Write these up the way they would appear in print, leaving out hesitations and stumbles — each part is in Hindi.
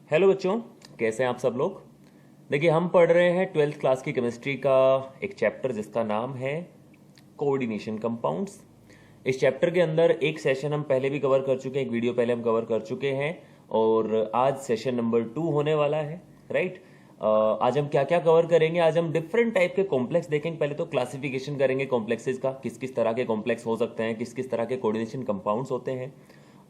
हेलो बच्चों, कैसे हैं आप सब लोग। देखिए, हम पढ़ रहे हैं 12th क्लास की केमिस्ट्री का एक चैप्टर जिसका नाम है कोऑर्डिनेशन कंपाउंड्स। इस चैप्टर के अंदर एक सेशन हम पहले भी कवर कर चुके हैं, एक वीडियो पहले हम कवर कर चुके हैं और आज सेशन नंबर 2 होने वाला है, राइट। आज हम क्या क्या कवर करेंगे। आज हम डिफरेंट टाइप के कॉम्प्लेक्स देखेंगे। पहले तो क्लासिफिकेशन करेंगे कॉम्प्लेक्सेस का, किस किस तरह के कॉम्प्लेक्स हो सकते हैं, किस किस तरह के कोऑर्डिनेशन कंपाउंड्स होते हैं।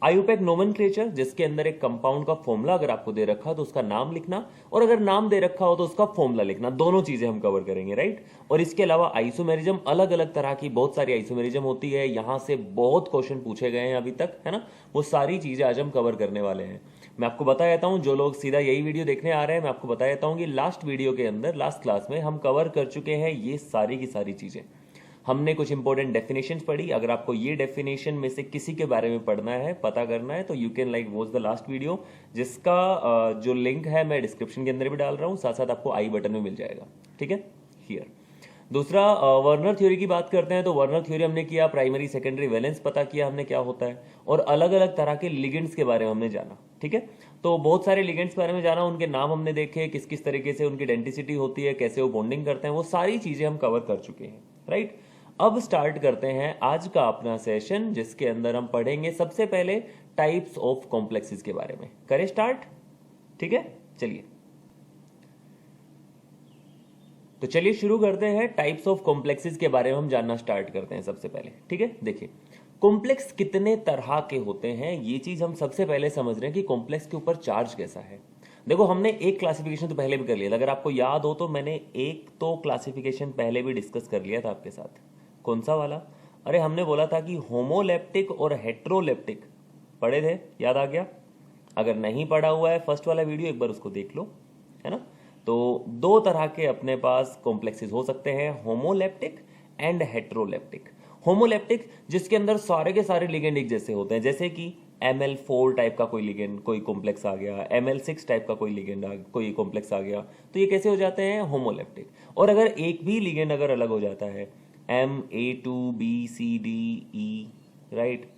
आयुपैक नोमेनक्लेचर, जिसके अंदर एक कंपाउंड का फॉर्मूला अगर आपको दे रखा हो तो उसका नाम लिखना, और अगर नाम दे रखा हो तो उसका फॉर्मूला लिखना, दोनों चीजें हम कवर करेंगे, राइट। और इसके अलावा आइसोमेरिज्म, अलग अलग तरह की बहुत सारी आइसोमेरिज्म होती है, यहां से बहुत क्वेश्चन पूछे गए हैं अभी तक, है ना। वो सारी चीजें आज हम कवर करने वाले हैं। मैं आपको बता देता हूं, जो लोग सीधा यही वीडियो देखने आ रहे हैं, मैं आपको बता देता हूं कि लास्ट वीडियो के अंदर, लास्ट क्लास में हम कवर कर चुके हैं ये सारी की सारी चीजें। हमने कुछ इंपॉर्टेंट डेफिनेशंस पढ़ी। अगर आपको ये डेफिनेशन में से किसी के बारे में पढ़ना है, पता करना है, तो you can like watch the last video, जिसका जो लिंक है मैं डिस्क्रिप्शन के अंदर भी डाल रहा हूं, साथ साथ आपको आई बटन में मिल जाएगा, ठीक है। हियर दूसरा, वर्नर थ्योरी की बात करते हैं। तो वर्नर थ्योरी हमने किया, प्राइमरी सेकेंडरी वैलेंस पता किया हमने क्या होता है, और अलग अलग तरह के लिगेंड्स के बारे में हमने जाना, ठीक है। तो बहुत सारे लिगेंड्स के बारे में जाना, उनके नाम हमने देखे, किस किस तरीके से उनकी आइडेंटिसिटी होती है, कैसे वो बॉन्डिंग करते हैं, वो सारी चीजें हम कवर कर चुके हैं, राइट। अब स्टार्ट करते हैं आज का अपना सेशन, जिसके अंदर हम पढ़ेंगे सबसे पहले टाइप्स ऑफ कॉम्प्लेक्सेस के बारे में। करें स्टार्ट, ठीक है। चलिए, तो चलिए शुरू करते हैं। टाइप्स ऑफ कॉम्प्लेक्सेस के बारे में हम जानना स्टार्ट करते हैं सबसे पहले, ठीक है। देखिए, कॉम्प्लेक्स कितने तरह के होते हैं, ये चीज हम सबसे पहले समझ रहे हैं कि कॉम्प्लेक्स के ऊपर चार्ज कैसा है। देखो, हमने एक क्लासिफिकेशन तो पहले भी कर लिया था, अगर आपको याद हो तो मैंने एक तो क्लासिफिकेशन पहले भी डिस्कस कर लिया था आपके साथ। कौन सा वाला? अरे, हमने बोला था कि होमोलेप्टिक और हेट्रोलेप्टिक पढ़े थे, याद आ गया? अगर नहीं पढ़ा हुआ है फर्स्ट वाला वीडियो, एक बार उसको देख लो, है ना। तो दो तरह के अपने पास कॉम्प्लेक्सेस हो सकते हैं, होमोलेप्टिक एंड हेट्रोलेप्टिक। होमोलेप्टिक जिसके अंदर सारे के सारे लिगेंड एक जैसे होते हैं, जैसे कि ML4 टाइप का कोई लिगेंड, कोई कॉम्प्लेक्स आ गया, ML6 टाइप का कोई लिगेंड कोई कॉम्प्लेक्स आ गया, तो ये कैसे हो जाते हैं? होमोलेप्टिक। और अगर एक भी लिगेंड अगर अलग हो जाता है, MA2BCDE, राइट,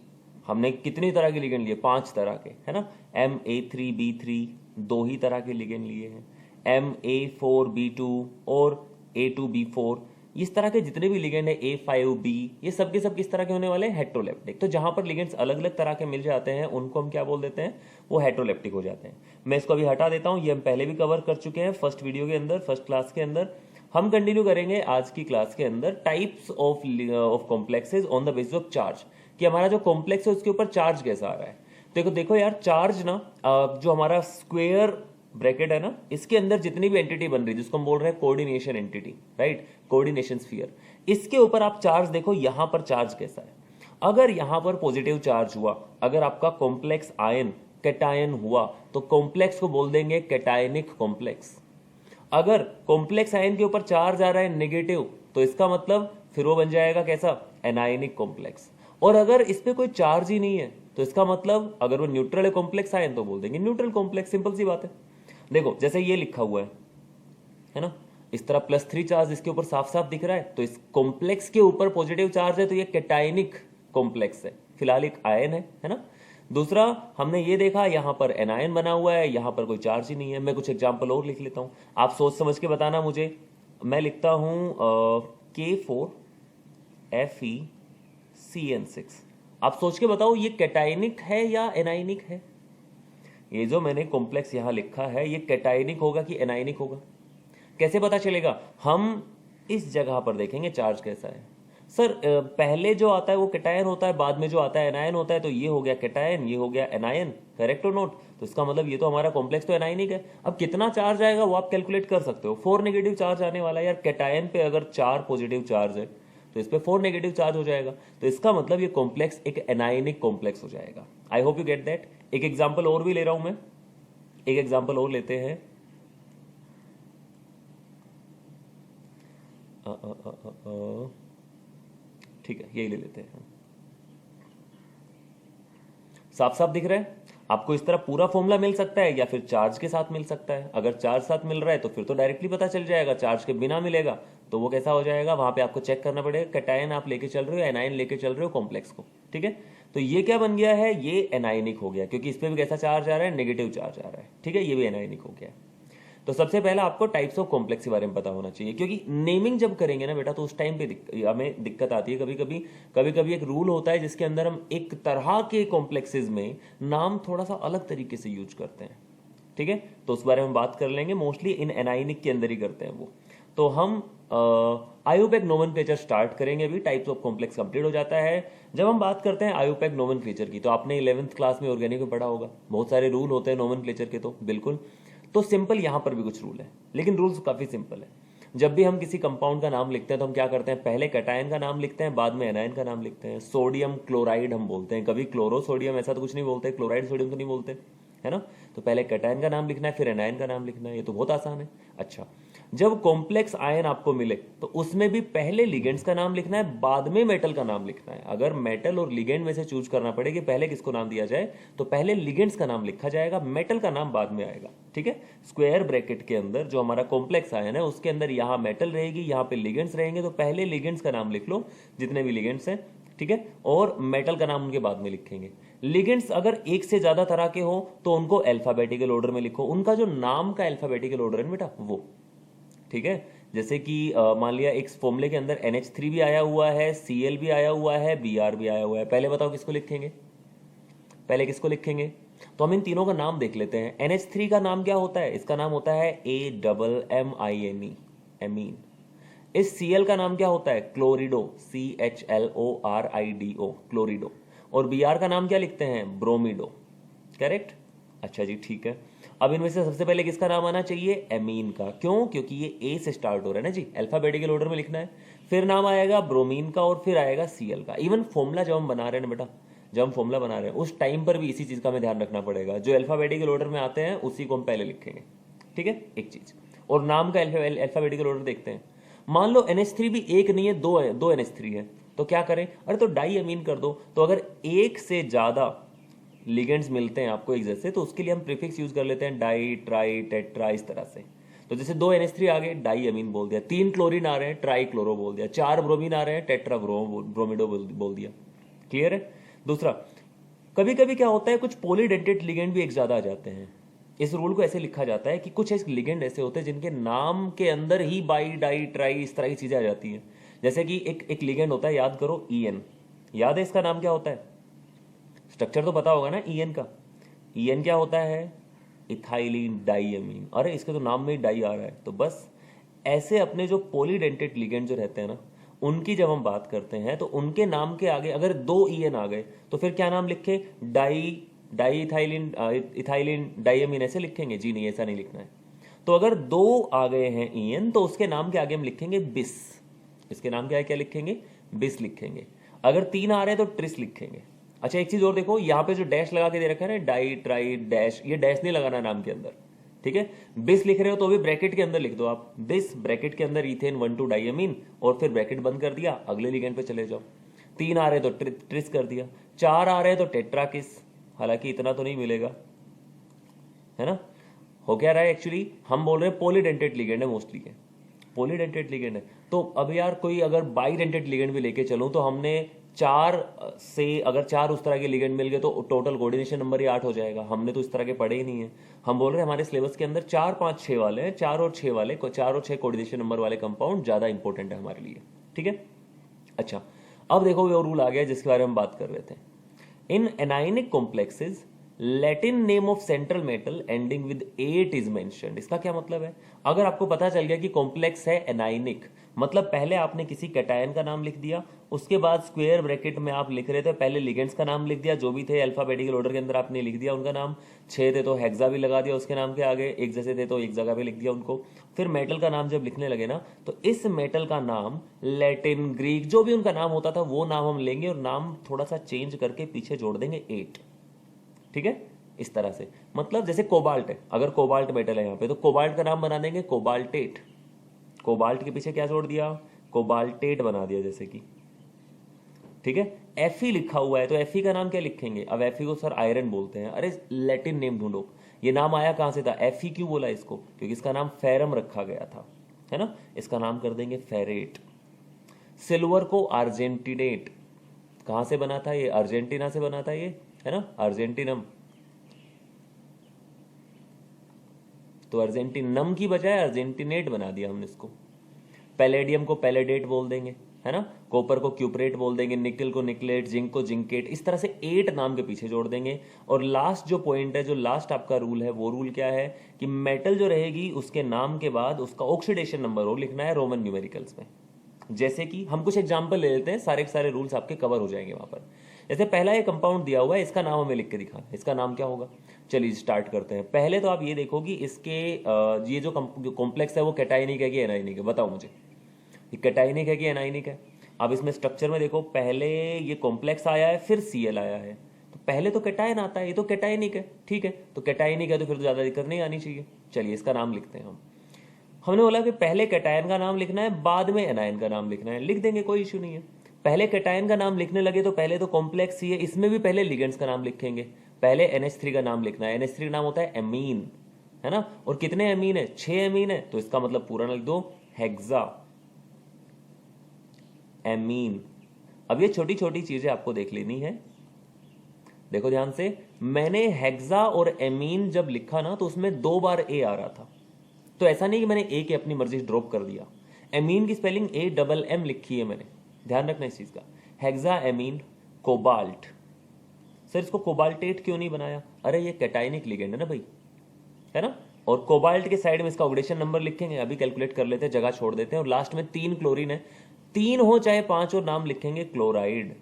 हमने कितनी तरह के लिगेंड लिए? 5 तरह के, है ना। MA3B3 दो ही तरह के लिगेंड लिए हैं, MA4B2 और A2B4, इस तरह के जितने भी लिगेंड है, A5B, ये सब के सब किस तरह के होने वाले हैं? हेट्रोलेप्टिक। तो जहां पर लिगेंड्स अलग अलग तरह के मिल जाते हैं, उनको हम क्या बोल देते हैं? वो हेट्रोलेप्टिक हो जाते हैं। मैं इसको अभी हटा देता हूं, ये हम पहले भी कवर कर चुके हैं फर्स्ट वीडियो के अंदर, फर्स्ट क्लास के अंदर। हम कंटिन्यू करेंगे आज की क्लास के अंदर types of complexes on the basis of charge, कि हमारा जो कॉम्प्लेक्स है उसके ऊपर चार्ज कैसा आ रहा है। देखो देखो यार, चार्ज ना, जो हमारा स्क्वायर ब्रैकेट है ना, इसके अंदर जितनी भी एंटिटी बन रही है, जिसको हम बोल रहे हैं coordination entity, right, coordination sphere, इसके ऊपर आप चार्ज देखो, यहां पर चार्ज कैसा है। अगर यहां पर पॉजिटिव चार्ज हुआ, अगर आपका कॉम्प्लेक्स आयन कैटायन हुआ, तो कॉम्प्लेक्स को बोल देंगे कैटायनिक कॉम्प्लेक्स। अगर कॉम्प्लेक्स आयन के ऊपर चार्ज आ रहा है नेगेटिव, तो इसका मतलब फिर वो बन जाएगा कैसा? Anionic complex. और अगर इस पे कोई चार्ज ही नहीं है, तो इसका मतलब अगर वो न्यूट्रल है कॉम्प्लेक्स आयन, तो बोल देंगे न्यूट्रल कॉम्प्लेक्स। सिंपल सी बात है। देखो, जैसे ये लिखा हुआ है ना, इस तरह +3 चार्ज इसके ऊपर साफ साफ दिख रहा है, तो इस कॉम्प्लेक्स के ऊपर पॉजिटिव चार्ज है, तो ये कैटायनिक कॉम्प्लेक्स है, फिलहाल एक आयन है ना। दूसरा, हमने ये देखा यहां पर एनायन बना हुआ है, यहां पर कोई चार्ज ही नहीं है। मैं कुछ एग्जांपल और लिख लेता हूं, आप सोच समझ के बताना मुझे। मैं लिखता हूं K4FeCN6। आप सोच के बताओ, ये कैटायनिक है या एनायनिक है? ये जो मैंने कॉम्प्लेक्स यहां लिखा है, ये कैटायनिक होगा कि एनायनिक होगा? कैसे पता चलेगा? हम इस जगह पर देखेंगे चार्ज कैसा है। सर, पहले जो आता है वो कैटायन होता है, बाद में जो आता है एनायन होता है, तो ये हो गया कैटायन, ये हो गया एनायन, करेक्ट और नोट? तो इसका मतलब ये तो हमारा कॉम्प्लेक्स तो एनायनिक है। अब कितना चार्ज आएगा वो आप कैलकुलेट कर सकते हो। 4 नेगेटिव चार्ज आने वाला है यार। कैटायन पे अगर 4 पॉजिटिव चार्ज है, तो इस पे 4 नेगेटिव चार्ज हो जाएगा, तो इसका मतलब ये कॉम्प्लेक्स एक एनायनिक कॉम्प्लेक्स हो जाएगा। I hope you get that. एक एग्जाम्पल और भी ले रहा हूं मैं, एक एग्जाम्पल और लेते हैं। ठीक है, यही ले लेते हैं। साफ साफ दिख रहा है आपको? इस तरह पूरा फॉर्मूला मिल सकता है या फिर चार्ज के साथ मिल सकता है। अगर चार्ज साथ मिल रहा है तो फिर तो डायरेक्टली पता चल जाएगा। चार्ज के बिना मिलेगा तो वो कैसा हो जाएगा? वहां पे आपको चेक करना पड़ेगा, कैटायन आप लेके चल रहे हो, एनायन लेके चल रहे हो कॉम्प्लेक्स को, ठीक है। तो ये क्या बन गया है, ये एनायनिक हो गया, क्योंकि इस पे भी कैसा चार्ज आ रहा है, नेगेटिव चार्ज आ रहा है, ठीक है, ये भी एनायनिक हो गया। तो सबसे पहले आपको टाइप्स ऑफ कॉम्प्लेक्स के बारे में पता होना चाहिए, क्योंकि नेमिंग जब करेंगे ना बेटा तो उस टाइम पे हमें दिक्कत आती है। कभी कभी एक रूल होता है जिसके अंदर हम एक तरह के कॉम्प्लेक्सेस में नाम थोड़ा सा अलग तरीके से यूज करते हैं, ठीक है, तो उस बारे में बात कर लेंगे। मोस्टली इन एनायनिक के अंदर ही करते हैं वो। तो हम आयोपैक नोमेनक्लेचर स्टार्ट करेंगे अभी, टाइप्स ऑफ कॉम्प्लेक्स कंप्लीट हो जाता है। जब हम बात करते हैं आयोपैक नोमेनक्लेचर की, तो आपने 11th क्लास में ऑर्गेनिक में पढ़ा होगा, बहुत सारे रूल होते हैं नोमेनक्लेचर के, तो बिल्कुल। तो सिंपल यहां पर भी कुछ रूल है, लेकिन रूल्स काफी सिंपल है। जब भी हम किसी कंपाउंड का नाम लिखते हैं तो हम क्या करते हैं, पहले कैटायन का नाम लिखते हैं, बाद में एनायन का नाम लिखते हैं। सोडियम क्लोराइड हम बोलते हैं, कभी क्लोरो सोडियम ऐसा तो कुछ नहीं बोलते, क्लोराइड सोडियम तो नहीं बोलते, है ना। तो पहले कैटायन का नाम लिखना है, फिर एनायन का नाम लिखना है, ये तो बहुत आसान है। अच्छा, जब कॉम्प्लेक्स आयन आपको मिले तो उसमें भी पहले लिगेंड्स का नाम लिखना है, बाद में मेटल का नाम लिखना है। अगर मेटल और लिगेंड में से चूज करना पड़े कि पहले किसको नाम दिया जाए, तो पहले लिगेंड्स का नाम लिखा जाएगा, मेटल का नाम बाद में आएगा, ठीक है। स्क्वायर ब्रैकेट के अंदर जो हमारा कॉम्प्लेक्स आयन है उसके अंदर यहां मेटल रहेगी, यहां पे लिगेंड्स रहेंगे, तो पहले लिगेंड्स का नाम लिख लो, जितने भी लिगेंड्स हैं, ठीक है, और मेटल का नाम उनके बाद में लिखेंगे। लिगेंड्स अगर एक से ज्यादा तरह के हो तो उनको अल्फाबेटिकल ऑर्डर में लिखो, उनका जो नाम का अल्फाबेटिकल ऑर्डर है बेटा वो, ठीक है। जैसे कि मान लिया एक फॉर्मूले के अंदर NH3 भी आया हुआ है, Cl भी आया हुआ है, Br भी आया हुआ है, पहले बताओ किसको लिखेंगे, पहले किसको लिखेंगे। तो हम इन तीनों का नाम देख लेते हैं। NH3 का नाम क्या होता है, इसका नाम होता है AMMINE, एमीन। इस Cl का नाम क्या होता है, क्लोरिडो, CHLORIDO, क्लोरिडो। और Br का नाम क्या लिखते हैं, ब्रोमिडो, करेक्ट। अच्छा जी, ठीक है। अब इनमें से सबसे पहले किसका नाम आना चाहिए, एमीन का। क्यों, क्योंकि ये ए से स्टार्ट हो रहा है ना जी, अल्फाबेटिकल ऑर्डर में लिखना है। फिर नाम आएगा ब्रोमीन का और फिर आएगा Cl का। इवन फॉर्मूला जब हम बना रहे हैं ना बेटा, जब हम फॉर्मूला बना रहे हैं उस टाइम पर भी इसी चीज का हमें ध्यान रखना पड़ेगा, जो अल्फाबेटिकल ऑर्डर में आते हैं उसी को हम पहले लिखेंगे, ठीक है, एक चीज। और नाम का अल्फाबेटिकल ऑर्डर देखते हैं। मान लो NH3 भी एक नहीं है, दो NH3 है, तो क्या करें, अरे तो डाई अमीन कर दो। तो अगर एक से ज्यादा लिगेंड्स मिलते हैं आपको एक जैसे, तो उसके लिए हम प्रीफिक्स यूज कर लेते हैं, डाई, ट्राई, टेट्रा, इस तरह से। तो जैसे 2 NH3 आ गए, डाई अमीन बोल दिया। 3 क्लोरीन आ रहे हैं, ट्राई क्लोरो बोल दिया। 4 ब्रोमीन आ रहे हैं, टेट्रा ब्रोमिडो बोल दिया। क्लियर है। दूसरा, कभी कभी क्या होता है, कुछ पॉलीडेंटेड लिगेंड भी एक ज्यादा आ जाते हैं। इस रूल को ऐसे लिखा जाता है कि कुछ ऐसे लिगेंड ऐसे होते हैं जिनके नाम के अंदर ही बाई, डाई, ट्राई, इस तरह की चीजें आ जाती हैं। जैसे कि एक लिगेंड होता है, याद करो, EN। याद है इसका नाम क्या होता है, स्ट्रक्चर तो पता होगा ना EN का। EN क्या होता है, इथाइलिन डाइअमीन। अरे इसके तो नाम में ही डाई आ रहा है। तो बस ऐसे अपने जो पॉलीडेंटेड लिगेंड जो रहते हैं ना, उनकी जब हम बात करते हैं तो उनके नाम के आगे अगर 2 EN आ गए तो फिर क्या नाम लिखे, इथाइलिन डाइअमीन ऐसे लिखेंगे जी, नहीं ऐसा नहीं लिखना है। तो अगर 2 आ गए हैं EN तो उसके नाम के आगे हम लिखेंगे बिस। इसके नाम के आगे क्या लिखेंगे, बिस लिखेंगे। अगर 3 आ रहे हैं तो ट्रिस लिखेंगे। अच्छा, एक चीज और देखो, यहाँ पे जो डैश लगा के दे रखा है ना, डाई, ट्राई, डैश, ये डैश नहीं लगाना नाम के अंदर, ठीक है। बिस लिख रहे हो तो भी ब्रैकेट के अंदर लिख दो आप, बिस ब्रैकेट के अंदर इथेन 1,2 डाइअमीन, और फिर ब्रैकेट बंद कर दिया, अगले लिगेंड पे चले जाओ। 3 आ रहे तो ट्रिस कर दिया, 4 आ रहे तो टेट्राकिस, हालांकि इतना तो नहीं मिलेगा, है ना। हो क्या रहा है, एक्चुअली हम बोल रहे हैं पॉलीडेंटेड लिगेंड है, मोस्टली है पॉलीडेंटेड लिगेंड है। तो अब यार कोई अगर बाईडेंटेड लिगेंड भी लेके चलूं तो हमने 4 से, अगर 4 उस तरह के लिगेंड मिल गए तो टोटल कोऑर्डिनेशन नंबर ही 8 हो जाएगा। हमने तो इस तरह के पढ़े ही नहीं है। हम बोल रहे हैं हमारे सिलेबस के अंदर 4, 5, 6 वाले हैं, 4 और 6 वाले, 4 और 6 कोऑर्डिनेशन नंबर वाले कंपाउंड ज्यादा इंपॉर्टेंट है हमारे लिए, ठीक है। अच्छा, अब देखो वो रूल आ गया जिसके बारे में हम बात कर रहे थे। In anionic complexes Latin name of central metal ending with 8 is mentioned. इसका क्या मतलब है, अगर आपको पता चल गया कि कॉम्प्लेक्स है एनाइनिक, मतलब पहले आपने किसी कैटायन का नाम लिख दिया, उसके बाद स्क्वायर ब्रैकेट में आप लिख रहे थे, पहले लिगेंड्स का नाम लिख दिया, जो भी थे अल्फाबेटिकल ऑर्डर के अंदर आपने लिख दिया उनका नाम। 6 थे तो हेक्सा भी लगा दिया उसके नाम के आगे, एक जैसे थे तो एक जगह पे लिख दिया उनको। फिर मेटल का नाम जब लिखने लगे ना, तो इस मेटल का नाम लैटिन, ग्रीक, जो भी उनका नाम होता था वो नाम हम लेंगे और नाम थोड़ा सा चेंज करके पीछे जोड़ देंगे 8, ठीक है, इस तरह से। मतलब जैसे कोबाल्ट है, अगर कोबाल्ट मेटल है यहाँ पे तो कोबाल्ट का नाम बना देंगे कोबाल्टेट। कोबाल्ट के पीछे क्या जोड़ दिया, कोबाल्टेट बना दिया जैसे कि, ठीक है। Fe लिखा हुआ है तो Fe का नाम क्या लिखेंगे, अब Fe को सर आयरन बोलते हैं। अरे लैटिन नेम ढूंढो, ये नाम आया कहां से था, Fe क्यों बोला इसको, क्योंकि इसका नाम फेरम रखा गया था, है ना। इसका नाम कर देंगे फेरेट। सिल्वर को आर्जेंटिनेट, कहाँ से बना था ये? अर्जेंटीना से बना था ये, है ना, अर्जेंटिनम। तो अर्जेंटिनम की बजाय अर्जेंटिनेट बना दिया हमने इसको। पैलेडियम को पैलेडेट बोल देंगे, है ना, कॉपर को क्यूपरेट बोल देंगे, निकल को निकलेट, जिंक को जिंकेट, इस तरह से 8 नाम के पीछे जोड़ देंगे। और लास्ट जो पॉइंट है, जो लास्ट आपका रूल है, वो रूल क्या है कि मेटल जो रहेगी उसके नाम के बाद उसका ऑक्सीडेशन नंबर वो लिखना है रोमन न्यूमेरिकल्स में। जैसे कि हम कुछ एग्जाम्पल ले लेते हैं, सारे के सारे रूल्स आपके कवर हो जाएंगे वहां पर। जैसे पहला ये कंपाउंड दिया हुआ है, इसका नाम हमें लिख के दिखाना, इसका नाम क्या होगा? चलिए स्टार्ट करते हैं। पहले तो आप ये देखो कि इसके ये जो कॉम्प्लेक्स है वो कैटाइनिक है कि एनाइनिक है, बताओ मुझे, ये कैटाइनिक है कि एनाइनिक है? अब इसमें स्ट्रक्चर में देखो, पहले ये कॉम्प्लेक्स आया है, फिर Cl आया है, तो पहले तो कैटायन आता है, ये तो कैटाइनिक है, ठीक है, तो कैटाइनिक है तो फिर तो ज्यादा दिक्कत नहीं आनी चाहिए। चलिए इसका नाम लिखते हैं हम। हमने बोला कि पहले कैटायन का नाम लिखना है, बाद में एनायन का नाम लिखना है, लिख देंगे, कोई इश्यू नहीं है। पहले कैटायन का नाम लिखने लगे तो पहले तो कॉम्प्लेक्स ही है, इसमें भी पहले लिगेंड्स का नाम लिखेंगे। पहले NH3 का नाम लिखना है, NH3 का नाम होता है एमीन, है ना, और कितने एमीन है? 6 एमीन है, तो इसका मतलब पूरा लिख दो हेक्सा एमीन। अब ये छोटी छोटी चीजें आपको देख लेनी है, देखो ध्यान से। मैंने हेक्सा और एमीन जब लिखा ना तो उसमें 2 बार ए आ रहा था, तो ऐसा नहीं कि मैंने ए की अपनी मर्जी ड्रॉप कर दिया। एमीन की स्पेलिंग AMM लिखी है मैंने, ध्यान रखना इस चीज का। Hexa amine cobalt. सर इसको कोबाल्टेट क्यों नहीं बनाया? अरे ये कैटाइनिक लिगेंड है ना भाई, है ना, और कोबाल्ट के साइड में इसका ऑक्सीडेशन नंबर लिखेंगे, अभी कैलकुलेट कर लेते हैं, जगह छोड़ देते हैं। और लास्ट में 3 क्लोरीन है, 3 हो चाहे 5 और नाम लिखेंगे क्लोराइड।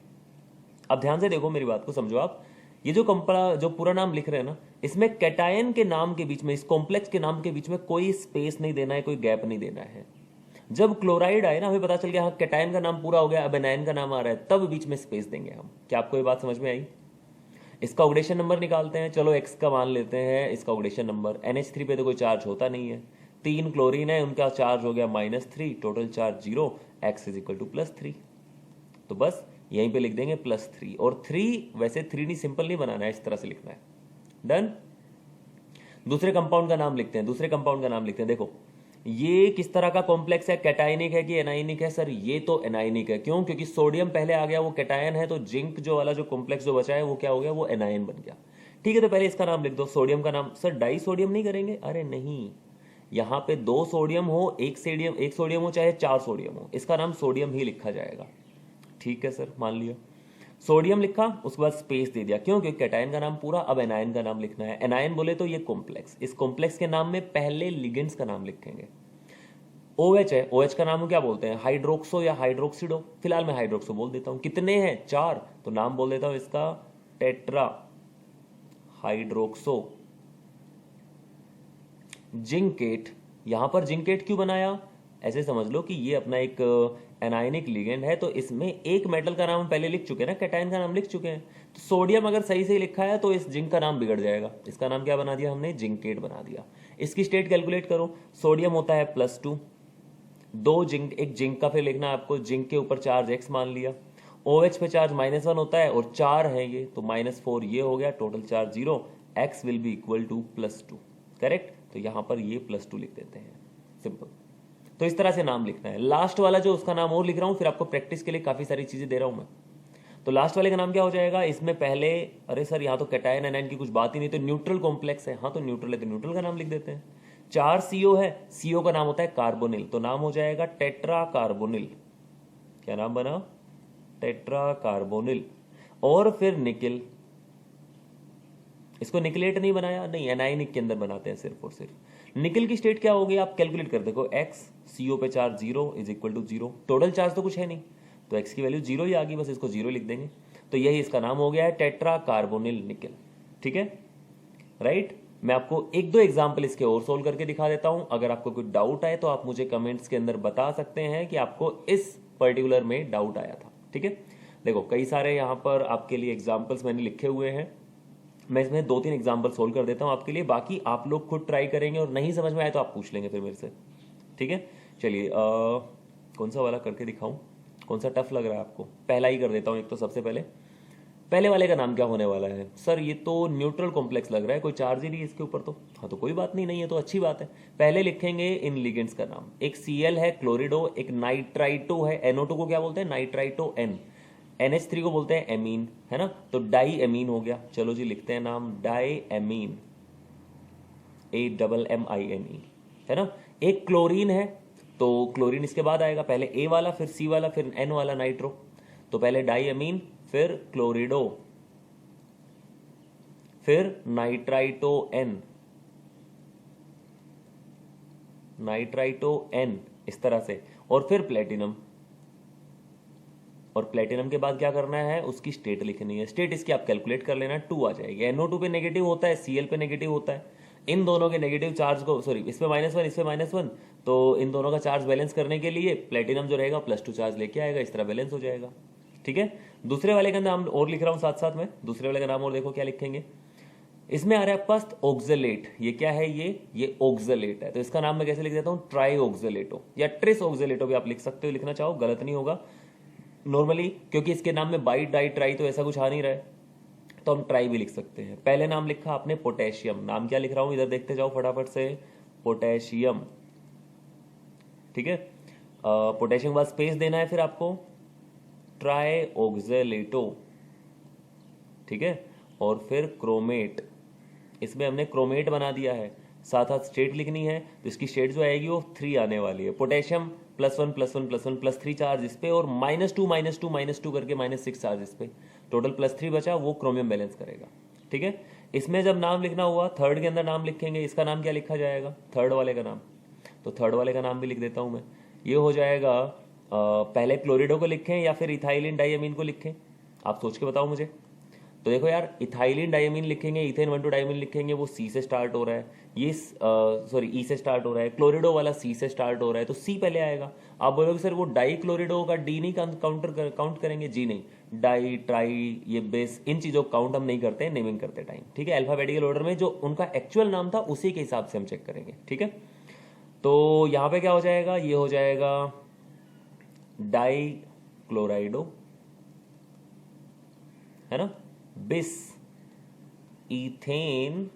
अब ध्यान से देखो, मेरी बात को समझो आप। ये जो जो पूरा नाम लिख रहे हैं ना, इसमें कैटायन के नाम के बीच में, इस कॉम्प्लेक्स के नाम के बीच में कोई स्पेस नहीं देना है, कोई गैप नहीं देना है। जब क्लोराइड आए ना, हमें पता चल गया हाँ कैटायन का नाम पूरा हो गया, अब एनायन का नाम आ रहा है, तब बीच में स्पेस देंगे हम। क्या आपको ये बात समझ में आई? इसका ऑक्सीडेशन नंबर निकालते हैं। चलो x का मान लेते हैं, इसका ऑक्सीडेशन नंबर। NH3 पे तो कोई चार्ज होता नहीं है, 3 क्लोरीन है, उनका चार्ज हो गया -3, total charge 0, x is equal to +3। तो बस यहीं पे लिख देंगे +3। और 3 वैसे 3 नहीं, सिंपल नहीं बनाना है, इस तरह से लिखना है। डन। दूसरे कंपाउंड का नाम लिखते हैं, दूसरे कंपाउंड का नाम लिखते हैं। देखो ये किस तरह का कॉम्प्लेक्स है, कैटाइनिक है कि एनाइनिक है? सर ये तो एनाइनिक है। क्यों? क्योंकि सोडियम पहले आ गया, वो कैटायन है, तो जिंक जो वाला जो कॉम्प्लेक्स जो बचा है वो क्या हो गया? वो एनायन बन गया। ठीक है, तो पहले इसका नाम लिख दो। सोडियम का नाम, सर डाई सोडियम नहीं करेंगे? अरे नहीं, यहां पे 2 सोडियम हो, एक सोडियम हो, चाहे 4 सोडियम हो, इसका नाम सोडियम ही लिखा जाएगा। ठीक है सर, मान लिया। सोडियम लिखा, उसके बाद स्पेस दे दिया। क्यों? क्योंकि कैटायन का नाम पूरा, अब एनायन का नाम लिखना है। एनायन बोले तो ये कॉम्प्लेक्स, इस कॉम्प्लेक्स के नाम में पहले लिगेंड्स का नाम लिखेंगे। OH है, OH का नाम क्या बोलते हैं? हाइड्रोक्सो या हाइड्रोक्सिडो। फिलहाल मैं हाइड्रोक्सो बोल देता हूं। कितने हैं? 4, तो नाम बोल देता हूं इसका टेट्रा हाइड्रोक्सो। जिंकेट, यहां पर जिंकेट क्यों बनाया? ऐसे समझ लो कि ये अपना एक एनायनिक लिगेंड है, तो इसमें एक मेटल का नाम पहले लिख चुके हैं ना, कैटायन का नाम लिख चुके हैं। तो सोडियम अगर सही से लिखा है तो इस जिंक का नाम बिगड़ जाएगा। इसका नाम क्या बना दिया हमने? जिंकेट बना दिया। इसकी स्टेट कैलकुलेट करो। सोडियम होता है +2, 2 जिंक, एक जिंक का फिर लिखना है आपको, जिंक के ऊपर चार्ज x मान लिया। OH पे चार्ज -1 होता है और 4 है ये, तो -4 ये हो गया, total charge 0, x will be equal to +2। Correct, तो यहां पर ये +2 लिख देते हैं, सिंपल। तो इस तरह से नाम लिखना है। लास्ट वाला जो उसका नाम और लिख रहा हूं, फिर आपको प्रैक्टिस के लिए काफी सारी चीजें दे रहा हूं मैं। तो लास्ट वाले का नाम क्या हो जाएगा? इसमें पहले, अरे सर यहाँ तो कैटायन एनायन की कुछ बात ही नहीं, तो न्यूट्रल कॉम्प्लेक्स है। हाँ तो न्यूट्रल है तो न्यूट्रल का नाम लिख देते हैं। 4 CO है, CO का नाम होता है कार्बोनिल, तो नाम हो जाएगा टेट्रा कार्बोनिल। क्या नाम बना? Tetra carbonyl. और फिर निकिल, इसको निकलेट नहीं बनाया, नहीं, एनायनिक के अंदर बनाते हैं सिर्फ और सिर्फ। निकिल की स्टेट क्या होगी आप कैलकुलेट कर देखो। x, CO पे charge 0 is equal to 0, total charge तो कुछ है नहीं, तो x की वैल्यू 0 ही आ गई, बस इसको 0 लिख देंगे। तो यही इसका नाम हो गया है, टेट्रा कार्बोनिल निकिल। ठीक है, राइट। मैं आपको 1-2 एग्जाम्पल इसके और सोल्व करके दिखा देता हूं। अगर आपको कोई डाउट आए तो आप मुझे कमेंट्स के अंदर बता सकते हैं कि आपको इस पर्टिकुलर में डाउट आया था। ठीक है, देखो कई सारे यहाँ पर आपके लिए एग्जाम्पल्स मैंने लिखे हुए हैं, मैं इसमें 2-3 एग्जाम्पल सोल्व कर देता हूं आपके लिए, बाकी आप लोग खुद ट्राई करेंगे और नहीं समझ में आए तो आप पूछ लेंगे फिर मेरे से। ठीक है, चलिए कौन सा वाला करके दिखाऊं, कौन सा टफ लग रहा है आपको? पहला ही कर देता हूं। एक तो सबसे पहले वाले का नाम क्या होने वाला है? सर ये तो न्यूट्रल कॉम्प्लेक्स लग रहा है, कोई चार्ज ही नहीं है इसके ऊपर, तो हाँ तो कोई बात नहीं, नहीं है तो अच्छी बात है। पहले लिखेंगे इन लिगेंड्स का नाम। एक Cl है क्लोरिडो, एक नाइट्राइटो है, NO2 को क्या बोलते हैं? Nitrito N। NH3 को बोलते हैं एमीन, है ना, तो डाई एमीन हो गया। चलो जी लिखते हैं नाम डाई एमीन, AMMINE, है ना। एक क्लोरीन है, तो क्लोरीन इसके बाद आएगा, पहले A वाला फिर C वाला फिर N वाला नाइट्रो, तो पहले डाई एमीन फिर क्लोरिडो फिर नाइट्राइटो N, इस तरह से, और फिर प्लेटिनम। और प्लेटिनम के बाद क्या करना है, उसकी स्टेट लिखनी है। स्टेट इसकी आप कैलकुलेट कर लेना, 2 आ जाएगी। NO2 पे नेगेटिव होता है, Cl पे नेगेटिव होता है। इन दोनों के नेगेटिव चार्ज को, सॉरी इसमें -1 इसमें -1, तो इन दोनों का चार्ज बैलेंस करने के लिए प्लेटिनम जो रहेगा +2 चार्ज लेके आएगा, इस तरह बैलेंस हो जाएगा। ठीक है, दूसरे वाले का नाम और लिख रहा हूं साथ साथ में, दूसरे वाले का नाम और देखो क्या लिखेंगे। इसमें आ रहा है आपके पास ऑक्जेलेट, ये क्या है, ये ऑक्जेलेट है, तो इसका नाम मैं कैसे लिख देता हूं, ट्राई ऑक्जेलेटो या ट्रिस ऑक्जेलेटो भी आप लिख सकते हो, लिखना चाहो गलत नहीं होगा नॉर्मली, क्योंकि इसके नाम में बाई डाई ट्राई तो ऐसा कुछ आ नहीं रहा है, तो हम ट्राई भी लिख सकते हैं। पहले नाम लिखा आपने पोटेशियम, नाम क्या लिख रहा हूं इधर देखते जाओ फटाफट से, पोटेशियम। ठीक है, पोटेशियम के बाद स्पेस देना है फिर आपको, ट्राई ऑक्जेलेटो। ठीक है, और फिर क्रोमेट, इसमें हमने क्रोमेट बना दिया है, साथ साथ स्टेट लिखनी है, तो इसकी स्टेट जो आएगी वो 3 आने वाली है। पोटेशियम +1 +1 +1 +3 चार्ज इस पे, और -2 -2 -2 करके -6 चार्ज इस पे, टोटल +3 बचा, वो क्रोमियम बैलेंस करेगा। ठीक है, इसमें जब नाम लिखना हुआ थर्ड के अंदर नाम लिखेंगे, इसका नाम क्या लिखा जाएगा, थर्ड वाले का नाम, तो थर्ड वाले का नाम भी लिख देता हूं मैं, ये हो जाएगा पहले क्लोरिडो को लिखें या फिर इथाइलिन डाइअमीन को लिखें, आप सोच के बताओ मुझे। तो देखो यार, इथाइलिन डाइअमीन लिखेंगे, इथेन 1,2 डाइअमीन लिखेंगे, वो C से स्टार्ट हो रहा है, ये सॉरी E से स्टार्ट हो रहा है, क्लोरिडो वाला C से स्टार्ट हो रहा है, तो C पहले आएगा। आप बोलोगे सर वो डाई क्लोरिडो का D नहीं काउंट करेंगे, जी नहीं, डाई ट्राई ये बेस इन चीजों को काउंट हम नहीं करते हैं नेमिंग करते टाइम। ठीक है, अल्फाबेटिकल ऑर्डर में जो उनका एक्चुअल नाम था उसी के हिसाब से हम चेक करेंगे। ठीक है, तो यहां पे क्या हो जाएगा, ये हो जाएगा डाई क्लोराइडो, है ना, बिस इथेन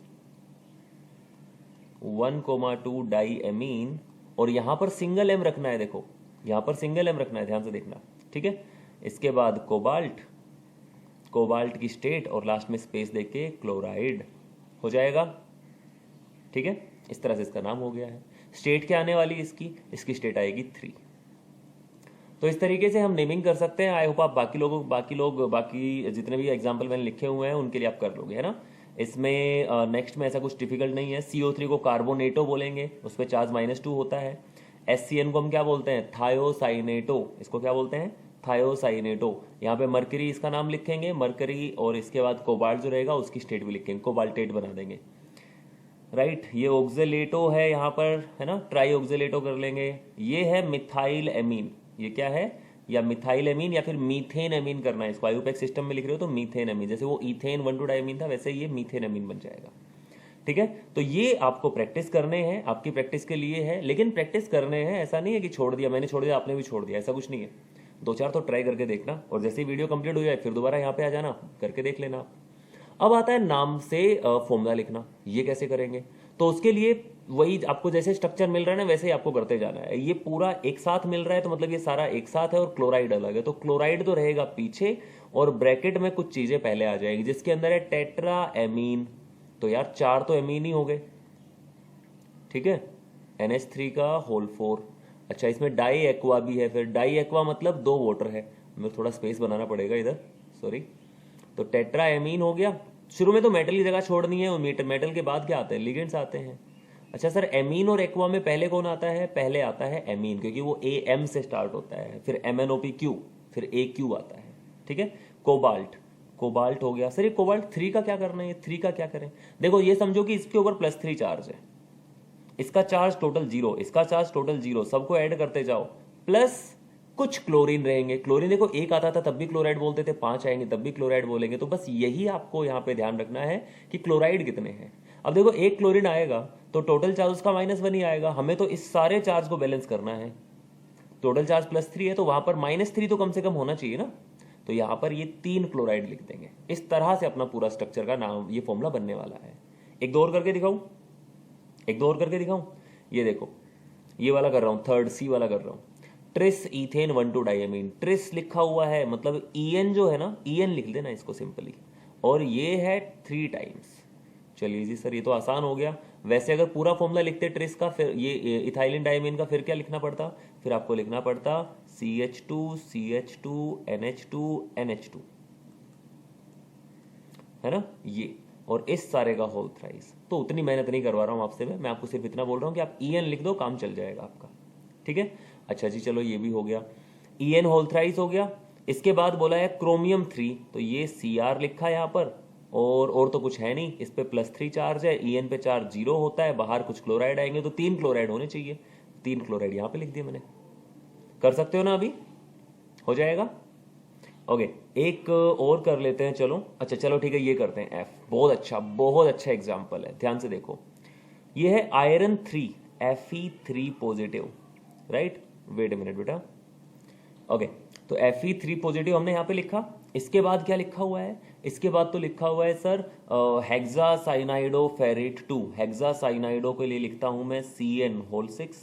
1,2 डाई एमीन, और यहां पर सिंगल एम रखना है, देखो यहां पर सिंगल एम रखना है, ध्यान से देखना। ठीक है, इसके बाद कोबाल्ट की स्टेट, और लास्ट में स्पेस देके क्लोराइड हो जाएगा। ठीक है, इस तरह से इसका नाम हो गया है। स्टेट क्या आने वाली इसकी स्टेट आएगी 3। तो इस तरीके से हम नेमिंग कर सकते हैं। आई होप आप बाकी जितने भी एग्जाम्पल मैंने लिखे हुए हैं उनके लिए आप कर लोगे, है ना। इसमें नेक्स्ट में ऐसा कुछ डिफिकल्ट नहीं है। CO3 को कार्बोनेटो बोलेंगे, उस पर चार्ज -2 होता है। SCN को हम क्या बोलते हैं, थायोसाइनेटो, इसको क्या बोलते हैं, थायोसाइनेटो। यहाँ पे मरकरी इसका नाम लिखेंगे, मरकरी, और इसके बाद कोबाल्ट जो रहेगा उसकी स्टेट भी लिखेंगे, कोबाल्टेट बना देंगे। राइट, ये ऑक्जेलेटो है यहाँ पर, है ना, ट्राई ऑक्जेलेटो कर लेंगे। ये है मिथाइल एमीन, ये क्या है, या मिथाइल एमीन या फिर मीथेन एमीन करना है इसको, आयुपेक सिस्टम में लिख रहे हो तो मीथेन एमीन, जैसे वो इथेन 1,2 डाइमीन था वैसे ये मीथेन एमीन बन जाएगा। ठीक है, तो ये आपको प्रैक्टिस करने हैं, आपकी प्रैक्टिस के लिए है, लेकिन प्रैक्टिस करने हैं, ऐसा नहीं है कि छोड़ दिया, मैंने छोड़ दिया आपने भी छोड़ दिया, ऐसा कुछ नहीं है। 2-4 तो ट्राई करके देखना, और जैसे ही वीडियो कंप्लीट हो जाए फिर दोबारा यहाँ पे आ जाना, करके देख लेना आप। अब आता है नाम से फॉर्मूला लिखना, ये कैसे करेंगे, तो उसके लिए वही आपको जैसे स्ट्रक्चर मिल रहा है ना वैसे ही आपको करते जाना है। ये पूरा एक साथ मिल रहा है तो मतलब ये सारा एक साथ है, और क्लोराइड अलग है, तो क्लोराइड तो रहेगा पीछे, और ब्रैकेट में कुछ चीजें पहले आ जाएगी, जिसके अंदर है टेट्रा एमीन। तो यार 4 तो एमीन ही हो गए। ठीक है, NH3 का होल 4। अच्छा, इसमें डाई एक्वा भी है, फिर डाई एक्वा मतलब 2 वाटर है, मुझे थोड़ा स्पेस बनाना पड़ेगा इधर, सॉरी। तो टेट्रा एमीन हो गया। शुरू में तो मेटल की जगह छोड़नी है, और मेटल के बाद क्या आते हैं, लिगेंड्स आते हैं। अच्छा सर, एमीन और एक्वा में पहले कौन आता है, पहले आता है एमीन, क्योंकि वो AM से स्टार्ट होता है, फिर MnOPQ, फिर AQ आता है। ठीक है, कोबाल्ट हो गया। सर ये कोबाल्ट 3 का क्या करना है, ये 3 का क्या करें, देखो ये समझो कि इसके ऊपर +3 चार्ज है, इसका चार्ज टोटल 0, इसका चार्ज टोटल 0, सबको ऐड करते जाओ, प्लस कुछ क्लोरीन रहेंगे। क्लोरीन देखो 1 आता था तब भी क्लोराइड बोलते थे, 5 आएंगे तब भी क्लोराइड बोलेंगे, तो बस यही आपको यहाँ पे ध्यान रखना है कि क्लोराइड कितने हैं। अब देखो 1 क्लोरीन आएगा तो टोटल चार्ज उसका -1 ही आएगा, हमें तो इस सारे चार्ज को बैलेंस करना है। टोटल चार्ज +3 है तो वहां पर -3 तो कम से कम होना चाहिए ना, तो यहां पर ये 3 क्लोराइड लिख देंगे। इस तरह से अपना पूरा स्ट्रक्चर का नाम, ये फॉर्मूला बनने वाला है। एक दो और करके दिखाऊं, ये देखो, ये वाला कर रहा हूं, थर्ड C वाला कर रहा हूं। ट्रिस इथेन 1,2 डाइमीन, ट्रिस लिखा हुआ है मतलब ईएन जो है ना, ईएन लिख देना इसको सिंपली, और ये है 3 टाइम्स। चलिए जी सर ये तो आसान हो गया। वैसे अगर पूरा फॉर्मूला लिखते ट्रिस का, फिर ये इथाइलिन डाइमीन का, फिर क्या लिखना पड़ता, फिर आपको लिखना पड़ता CH2 CH2 NH2 NH2, है ना ये, और इस सारे का होल थ्राइस। तो उतनी मेहनत नहीं करवा रहा हूं आपसे, मैं आपको सिर्फ इतना बोल रहा हूं कि आप EN लिख दो, काम चल जाएगा आपका, ठीक है। अच्छा जी चलो ये भी हो गया, EN होल थ्राइस हो गया। इसके बाद बोला है क्रोमियम 3, तो ये Cr लिखा है यहाँ पर, और तो कुछ है नहीं, इस पे +3 चार्ज है, EN पे चार्ज 0 होता है, बाहर कुछ क्लोराइड आएंगे तो 3 क्लोराइड होने चाहिए, 3 क्लोराइड यहाँ पे लिख दिया मैंने। कर सकते हो ना, अभी हो जाएगा। ओके एक और कर लेते हैं, चलो अच्छा चलो ठीक है ये करते हैं F। बहुत अच्छा एग्जाम्पल है, ध्यान से देखो। ये है iron 3 Fe3 positive, right. Wait a minute बेटा। ओके तो Fe3 पॉजिटिव हमने यहाँ पे लिखा। इसके बाद क्या लिखा हुआ है, इसके बाद तो लिखा हुआ है सर हेक्सासाइनाइडो फेरेट 2। हेक्सासाइनाइडो के लिए लिखता हूं मैं CN होल 6,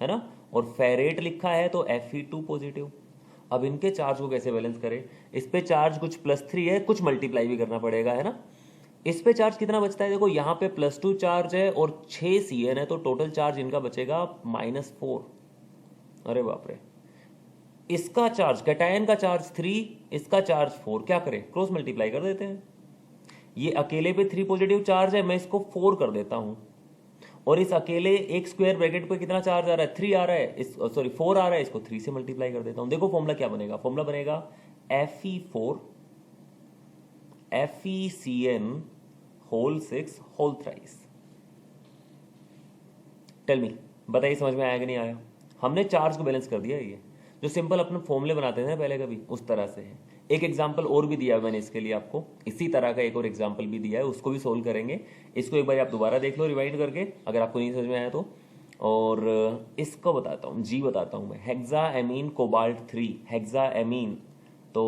है ना, और फेरेट लिखा है तो Fe2 पॉजिटिव। अब इनके चार्ज को कैसे बैलेंस करें, इस पे चार्ज कुछ +3 है, कुछ मल्टीप्लाई भी करना पड़ेगा, है ना। इस पे चार्ज कितना बचता है, देखो यहाँ पे +2 चार्ज है और 6 CN है, तो टोटल चार्ज इनका बचेगा -4। अरे बाप रे। इसका चार्ज, कैटायन का चार्ज 3, इसका चार्ज 4, क्या करें, क्रॉस मल्टीप्लाई कर देते हैं। ये अकेले पे 3 पॉजिटिव चार्ज है, मैं इसको 4 कर देता हूं, और इस अकेले एक स्क्वायर ब्रैकेट पे कितना चार्ज आ रहा है, 3 आ रहा है, इस सॉरी 4 आ रहा है, इसको 3 से मल्टीप्लाई कर देता हूं। देखो फॉर्मूला क्या बनेगा, फॉर्मूला बनेगा Fe4 FeCN whole 6 whole thrice. Tell me, बताइए समझ में आया कि नहीं आया। हमने चार्ज को बैलेंस कर दिया, ये जो सिंपल अपने फॉर्मूले बनाते थे ना पहले कभी, उस तरह से है। एक एग्जाम्पल और भी दिया है मैंने इसके लिए आपको, इसी तरह का एक और एग्जाम्पल भी दिया है, उसको भी सोल्व करेंगे। इसको एक बार आप दोबारा देख लो रिवाइंड करके, अगर आपको नहीं समझ में आया तो। और इसको बताता हूँ, जी बताता हूँ मैं, हेक्साएमीन कोबाल्ट 3, हेक्साएमीन तो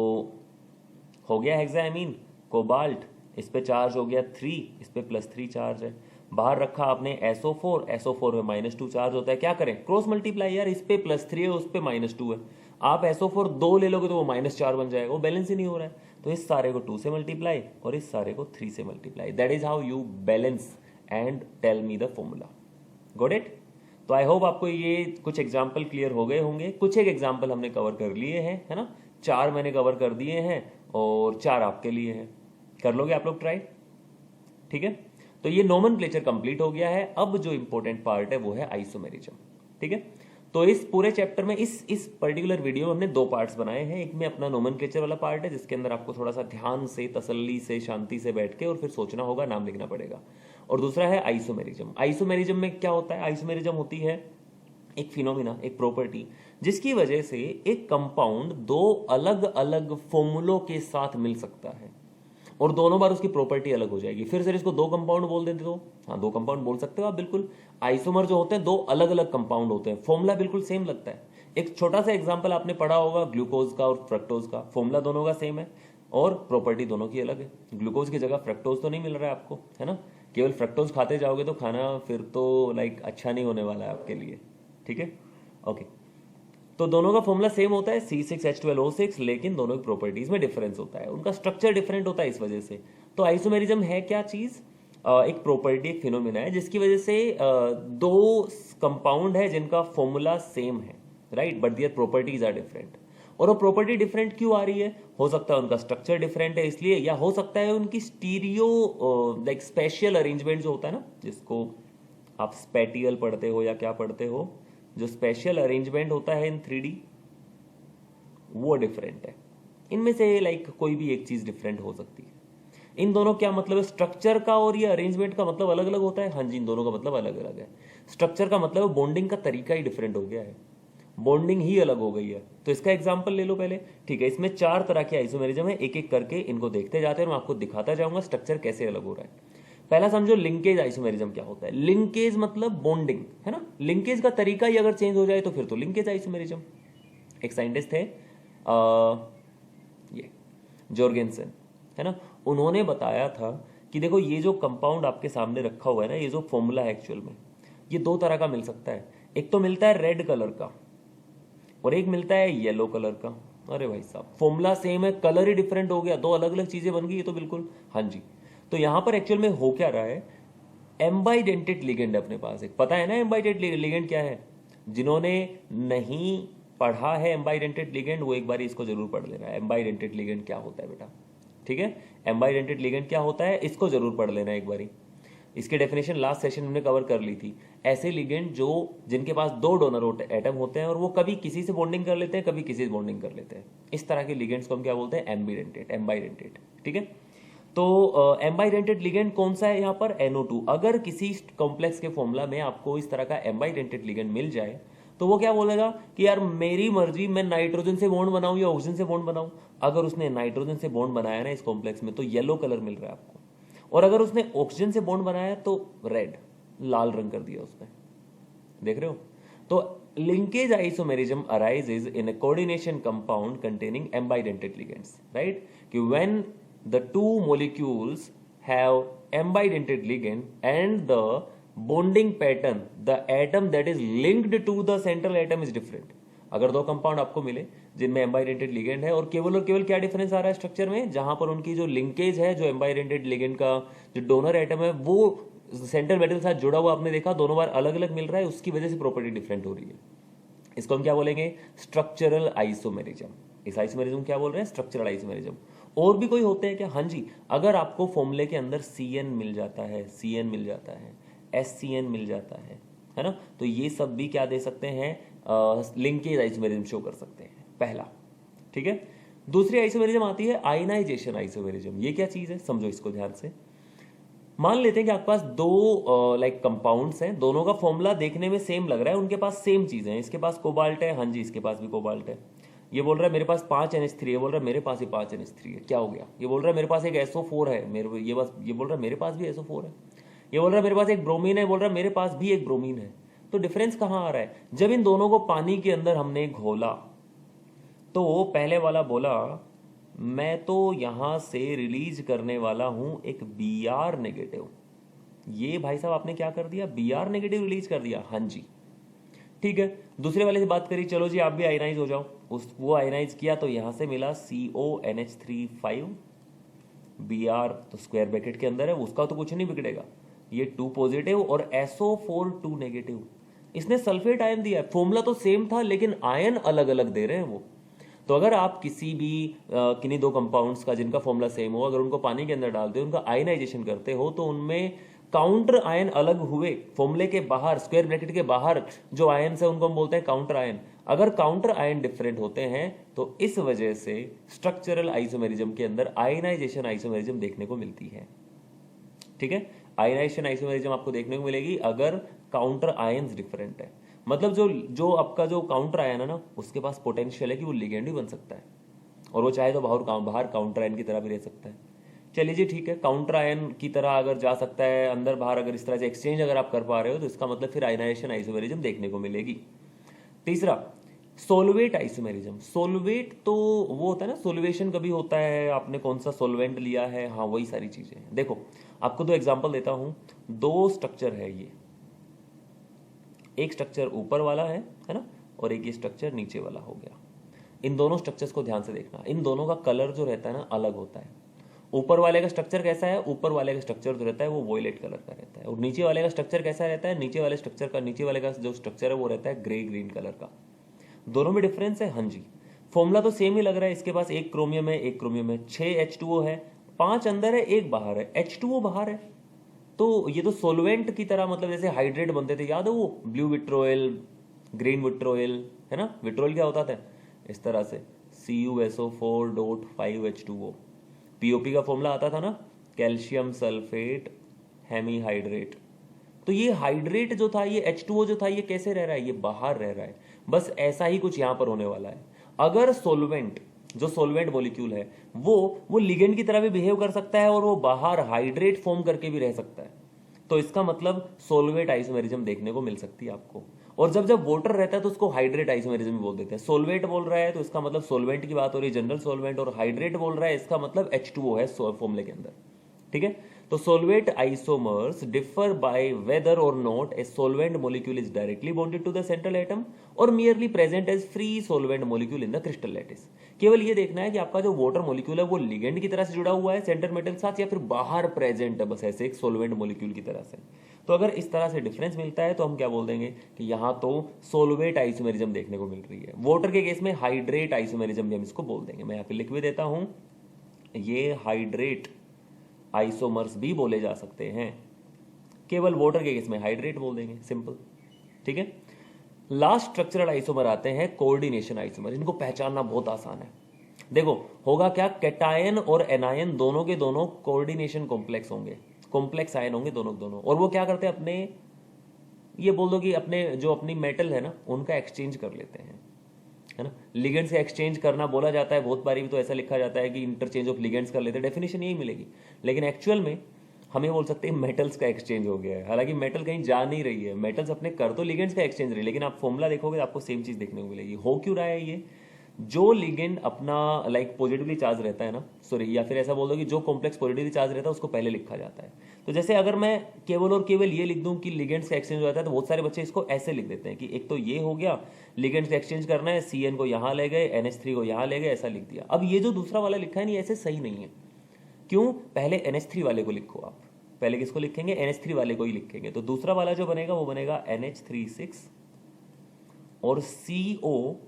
हो गया, हेक्साएमीन कोबाल्ट, इस पे चार्ज हो गया 3, इस पे +3 चार्ज है, बाहर रखा आपने SO4, SO4 में -2 चार्ज होता है, क्या करें, क्रॉस मल्टीप्लाई यार, इस पे +3 है, उस पे -2 है, आप SO4 2 ले लोगे तो वो -4 बन जाएगा, वो बैलेंस ही नहीं हो रहा है। तो इस सारे को 2 से मल्टीप्लाई और इस सारे को 3 से multiply, that is how you balance and tell me the formula. Got it. तो आई होप आपको ये कुछ एग्जाम्पल क्लियर हो गए होंगे। कुछ एक एग्जाम्पल हमने कवर कर लिए हैं, है ना, 4 मैंने कवर कर दिए हैं और 4 आपके लिए हैं। कर लोगे आप लोग ट्राई, ठीक है। तो ये नोमेनक्लेचर कंप्लीट हो गया है। अब जो इंपॉर्टेंट पार्ट है वो है आइसोमेरिज्म, ठीक है। तो इस पूरे चैप्टर में इस पर्टिकुलर वीडियो में हमने 2 पार्ट्स बनाए हैं। एक में अपना नोमेनक्लेचर वाला पार्ट है, जिसके अंदर आपको थोड़ा सा ध्यान से, तसल्ली से, शांति से बैठ के और फिर सोचना होगा, नाम लिखना पड़ेगा। और दूसरा है आइसोमेरिज्म। आइसोमेरिज्म में क्या होता है, आइसोमेरिज्म होती है एक फिनोमिना, एक प्रॉपर्टी, जिसकी वजह से एक कंपाउंड 2 अलग अलग फॉर्मूलों के साथ मिल सकता है और दोनों बार उसकी प्रॉपर्टी अलग हो जाएगी। फिर सर इसको 2 कंपाउंड बोल देते तो, हाँ 2 कंपाउंड बोल सकते हो आप बिल्कुल। आइसोमर जो होते हैं 2 अलग अलग कंपाउंड होते हैं, फॉर्मूला बिल्कुल सेम लगता है। एक छोटा सा एग्जांपल आपने पढ़ा होगा ग्लूकोज का और फ्रक्टोज का, फॉर्मूला दोनों का सेम है और प्रॉपर्टी दोनों की अलग है। ग्लूकोज की जगह फ्रक्टोज तो नहीं मिल रहा है आपको, है ना, केवल फ्रक्टोज खाते जाओगे तो खाना फिर तो लाइक अच्छा नहीं होने वाला है आपके लिए, ठीक है। ओके तो दोनों का फॉर्मूला सेम होता है C6H12O6, लेकिन दोनों की प्रॉपर्टीज में डिफरेंस होता है, उनका स्ट्रक्चर डिफरेंट होता है इस वजह से। तो आइसोमेरिज्म है क्या चीज, एक प्रॉपर्टी, एक फिनोमिना है जिसकी वजह से 2 कंपाउंड है जिनका फॉर्मूला सेम है, right, but their properties are different. और वो प्रॉपर्टी डिफरेंट क्यों आ रही है, हो सकता है उनका स्ट्रक्चर डिफरेंट है इसलिए, या हो सकता है उनकी स्टीरियो लाइक स्पेशल अरेंजमेंट जो होता है ना, जिसको आप स्पेटियल पढ़ते हो या क्या पढ़ते हो, जो स्पेशल अरेंजमेंट होता है इन 3D वो डिफरेंट है। इनमें से लाइक कोई भी एक चीज डिफरेंट हो सकती है। इन दोनों क्या मतलब है, स्ट्रक्चर का और ये अरेंजमेंट का मतलब अलग अलग होता है। हाँ जी, इन दोनों का मतलब अलग अलग है। स्ट्रक्चर का मतलब बॉन्डिंग का तरीका ही डिफरेंट हो गया है, बॉन्डिंग ही अलग हो गई है। तो इसका एग्जाम्पल ले लो पहले, ठीक है। इसमें 4 तरह के आइसोमेरिज्म है, एक एक करके इनको देखते जाते हैं और मैं आपको दिखाता जाऊंगा स्ट्रक्चर कैसे अलग हो रहा है। पहला समझो लिंकेज आइसोमेरिज्म क्या होता है। लिंकेज मतलब बॉन्डिंग, है ना, लिंकेज का तरीका ही अगर चेंज हो जाए तो फिर तो लिंकेज आइसोमेरिज्म। एक साइंटिस्ट थे ये जॉर्गेनसन, है ना, उन्होंने बताया था कि देखो ये जो कंपाउंड आपके सामने रखा हुआ है ना, ये जो फॉर्मूला है एक्चुअल में ये 2 तरह का मिल सकता है। एक तो मिलता है रेड कलर का, और एक मिलता है येलो कलर का। अरे भाई साहब, फॉर्मूला सेम है, कलर ही डिफरेंट हो गया, दो अलग अलग चीजें बन गई, ये तो बिल्कुल। हाँ जी, तो यहां पर एक्चुअल में हो क्या रहा है, एम्बाइडेंटेड लिगेंड अपने पास एक, पता है ना एम्बाइडेंटेड लिगेंड क्या है? जिन्होंने नहीं पढ़ा है एम्बाइडेंटेड लिगेंड, वो एक बार इसको जरूर पढ़ लेना है, एम्बाइडेंटेड लिगेंड क्या होता है बेटा। ठीक है, एम्बाइडेंटेड लिगेंड क्या होता है इसको जरूर पढ़ लेना एक बारी। इसकी डेफिनेशन लास्ट सेशन में कवर कर ली थी। ऐसे लिगेंड जो जिनके पास दो डोनर एटम होते हैं और वो कभी किसी से बॉन्डिंग कर लेते हैं, कभी किसी से बॉन्डिंग कर लेते हैं, इस तरह के लिगेंड्स को हम क्या बोलते हैं, एम्बाइडेंटेड। ठीक है, तो एम्बाइडेंटेड लिगेंड कौन सा है यहाँ पर, NO2। अगर किसी कॉम्प्लेक्स के फॉर्मूला में आपको इस तरह का एम्बाइडेंटेड लिगेंड मिल जाए तो वो क्या बोलेगा कि यार मेरी मर्जी, मैं नाइट्रोजन से बॉन्ड बनाऊं या ऑक्सीजन से बॉन्ड बनाऊं। अगर उसने नाइट्रोजन से बॉन्ड बनाया ना इस कॉम्प्लेक्स में तो येलो कलर मिल रहा है आपको, और अगर उसने ऑक्सीजन से बॉन्ड बनाया तो रेड, लाल रंग कर दिया उसने। देख रहे हो? तो linkage isomerism arises in a coordination compound containing ambidentate ligands, right? कि when the two molecules have embidented ligand and the bonding pattern, the atom that is linked to the central atom is different। अगर दो कंपाउंड आपको मिले जिनमें एम्बाइडेंटेड लिगेंड है और केवल क्या डिफरेंस आ रहा है स्ट्रक्चर में, जहां पर उनकी जो लिंकेज है, जो एम्बाइडेंटेड लिगेंड का जो डोनर एटम है वो सेंट्रल मेटल के साथ जुड़ा हुआ आपने देखा, दोनों बार अलग अलग मिल रहा है, उसकी वजह से प्रॉपर्टी डिफरेंट हो रही है। इसको हम क्या बोलेंगे, स्ट्रक्चरल आइसोमेरिज्म। इस आइसोमेरिज्म क्या बोल रहे हैं, स्ट्रक्चरल आइसोमेरिज्म। और भी कोई होते हैं क्या? हाँ जी, अगर आपको फॉर्मूले के अंदर CN मिल जाता है, CN मिल जाता है, SCN मिल जाता है ना, तो ये सब भी क्या दे सकते हैं, लिंकेज आइसोमेरिज्म शो कर सकते हैं, पहला। ठीक है, दूसरी आइसोमेरिज्म आती है आयनाइजेशन आइसोमेरिज्म। ये क्या चीज है, समझो इसको ध्यान से। मान लेते हैं कि आपके पास दो कंपाउंड्स हैं, दोनों का फॉर्मूला देखने में सेम लग रहा है, उनके पास सेम चीजें हैं। इसके पास कोबाल्ट है, हाँ जी इसके पास भी कोबाल्ट है। ये बोल रहा है मेरे पास 5 NH3 है, बोल रहा है मेरे पास ही 5 NH3 है। क्या हो गया? ये बोल रहा है मेरे पास एक SO4 है, ये बोल रहा है मेरे पास भी SO4 है। ये बोल रहा है मेरे पास एक ब्रोमीन है, बोल रहा है मेरे पास भी एक ब्रोमीन है। तो डिफरेंस कहां आ रहा है? जब इन दोनों को पानी के अंदर हमने घोला तो पहले वाला बोला मैं तो यहां से रिलीज करने वाला हूं एक Br नेगेटिव। ये भाई साहब आपने क्या कर दिया, Br नेगेटिव रिलीज कर दिया। हाँ जी ठीक है, दूसरे वाले से बात करी, चलो जी आप भी आयनाइज हो जाओ। वो आयनाइज किया तो यहां से मिला CONH3 Br, तो स्क्वायर ब्रैकेट के अंदर है, उसका तो कुछ नहीं बिगड़ेगा। ये 2 पॉजिटिव और SO4 2 नेगेटिव। इसने सल्फेट आयन दिया है, फॉर्मूला तो सेम था लेकिन आयन अलग अलग दे रहे हैं वो। तो अगर आप किसी भी किन्हीं दो कंपाउंड्स का जिनका फॉर्मूला सेम हो, अगर उनको पानी के अंदर डालते हो, उनका आयनाइजेशन करते हो, तो उनमें काउंटर आयन अलग हुए। फॉर्मूले के बाहर, स्क्वायर ब्रैकेट के बाहर जो आयन है उनको हम बोलते हैं काउंटर आयन। अगर काउंटर आयन डिफरेंट होते हैं तो इस वजह से स्ट्रक्चरल आइसोमेरिज्म के अंदर आयनाइजेशन आइसोमेरिज्म देखने को मिलती है। ठीक है, आयनाइजेशन आइसोमेरिज्म आपको देखने को मिलेगी अगर काउंटर आयन्स डिफरेंट है। मतलब जो आपका जो काउंटर आयन है ना, उसके पास पोटेंशियल है कि वो लिगेंड भी बन सकता है, और वो चाहे तो बाहर काउंटर आयन की तरह भी रह सकता है। चलिए जी ठीक है, काउंटर आयन की तरह अगर जा सकता है अंदर बाहर, अगर इस तरह से एक्सचेंज अगर आप कर पा रहे हो तो इसका मतलब फिर आयनाइजेशन आइसोमेरिज्म देखने को मिलेगी। तीसरा, सोलवेट आइसोमेरिज्म। सोलवेट तो वो होता है ना, सोल्वेशन कभी होता है, आपने कौन सा सोलवेंट लिया है, हाँ वही सारी चीजें हैं। देखो आपको दो एग्जांपल देता हूं, दो स्ट्रक्चर है ये, एक स्ट्रक्चर ऊपर वाला है ना, और एक ये स्ट्रक्चर नीचे वाला हो गया। इन दोनों स्ट्रक्चर्स को ध्यान से देखना, इन दोनों का कलर जो रहता है ना अलग होता है। ऊपर वाले का स्ट्रक्चर कैसा है, ऊपर वाले का स्ट्रक्चर जो रहता है वो वॉयलेट कलर का रहता है, और नीचे वाले का स्ट्रक्चर कैसा रहता है, नीचे वाले का जो स्ट्रक्चर है वो रहता है ग्रे ग्रीन कलर का। दोनों में डिफरेंस है, हाँ जी। फॉर्मूला तो सेम ही लग रहा है, इसके पास एक क्रोमियम है, एक क्रोमियम है, 6 H2O है, 5 अंदर है, एक बाहर है, H2O बाहर है। तो ये तो सोलवेंट की तरह, मतलब जैसे हाइड्रेट बनते थे, याद है वो ब्लू विट्रोयल, ग्रीन विट्रोयल, है ना। विट्रोयल क्या होता था, इस तरह से CuSO4.5H2O। पीओपी का फॉर्मूला आता था ना, कैल्शियम सल्फेट हेमीहाइड्रेट। तो ये हाइड्रेट जो था, ये H2O जो था, ये कैसे रह रहा है, ये बाहर रह रहा है। बस ऐसा ही कुछ यहां पर होने वाला है। अगर सोलवेंट, जो सोलवेंट मॉलिक्यूल है वो लिगेंड की तरह भी बिहेव कर सकता है और वो बाहर हाइड्रेट फॉर्म करके भी रह सकता है, तो इसका मतलब सोलवेट आइसोमेरिज्म देखने को मिल सकती है आपको। और जब वाटर रहता है तो उसको हाइड्रेट आइसोमेरिज्म बोल देते हैं। सोलवेट बोल रहा है तो इसका मतलब सोलवेंट की बात हो रही है, जनरल सोलवेंट, और हाइड्रेट बोल रहा है इसका मतलब H2O है फॉर्मूले के अंदर। ठीक है, तो solvate isomers differ by whether or not a solvent molecule is directly bonded to the central atom or merely present as free solvent molecule in the crystal lattice. केवल ये देखना है कि आपका जो वाटर मोलिक्यूल है वो लिगेंड की तरह से जुड़ा हुआ है सेंटर मेटल के साथ, या फिर बाहर प्रेजेंट है बस ऐसे एक सोलवेंट मोलिक्यूल की तरह से। तो अगर इस तरह से डिफरेंस मिलता है तो हम क्या बोल देंगे कि यहां तो सोलवेट आइसोमेरिज्म देखने को मिल रही है। वाटर के केस में हाइड्रेट आइसोमेरिज्म भी हम इसको बोल देंगे। मैं यहां पे लिख भी देता हूं, ये हाइड्रेट आइसोमर्स भी बोले जा सकते हैं। केवल वाटर के केस में हाइड्रेट बोल देंगे, सिंपल। ठीक है। लास्ट स्ट्रक्चरल आइसोमर आते हैं कोऑर्डिनेशन आइसोमर। इनको पहचानना बहुत आसान है। देखो होगा क्या, कैटायन और एनायन दोनों के दोनों कोऑर्डिनेशन कॉम्प्लेक्स होंगे, कॉम्प्लेक्स आयन होंगे दोनों के दोनों, और वो क्या करते हैं अपने, ये बोल दो कि अपने जो अपनी मेटल है ना उनका एक्सचेंज कर लेते हैं, है ना। लिगेंड से एक्सचेंज करना बोला जाता है, बहुत बारी भी तो ऐसा लिखा जाता है कि इंटरचेंज ऑफ लिगेंड्स कर लेते हैं, डेफिनेशन यही मिलेगी। लेकिन एक्चुअल में हम ये बोल सकते हैं मेटल्स का एक्सचेंज हो गया है। हालांकि मेटल कहीं जा नहीं रही है, मेटल्स अपने कर तो लिगेंड्स का एक्सचेंज रही, लेकिन आप फॉर्मूला देखोगे तो आपको सेम चीज देखने को मिलेगी। हो क्यों रहा है ये, जो लिगेंड अपना लाइक पॉजिटिवली चार्ज रहता है ना, सॉरी, या फिर ऐसा बोल दो कि जो कॉम्प्लेक्स पॉजिटिवली चार्ज रहता है उसको पहले लिखा जाता है। तो जैसे अगर मैं केवल और केवल ये लिख दूं कि लिगेंड्स का एक्सचेंज हो जाता है, तो बहुत सारे बच्चे इसको ऐसे लिख देते हैं कि एक तो ये हो गया, लिगेंड्स का एक्सचेंज करना है, CN को यहां ले गए, NH3 को यहां ले गए, ऐसा लिख दिया। अब ये जो दूसरा वाला लिखा है नहीं, ऐसे सही नहीं है। क्यों, पहले NH3 वाले को लिखो आप, पहले किसको लिखेंगे, NH3 वाले को ही लिखेंगे। तो दूसरा वाला जो बनेगा वो बनेगा NH36 और COCN6।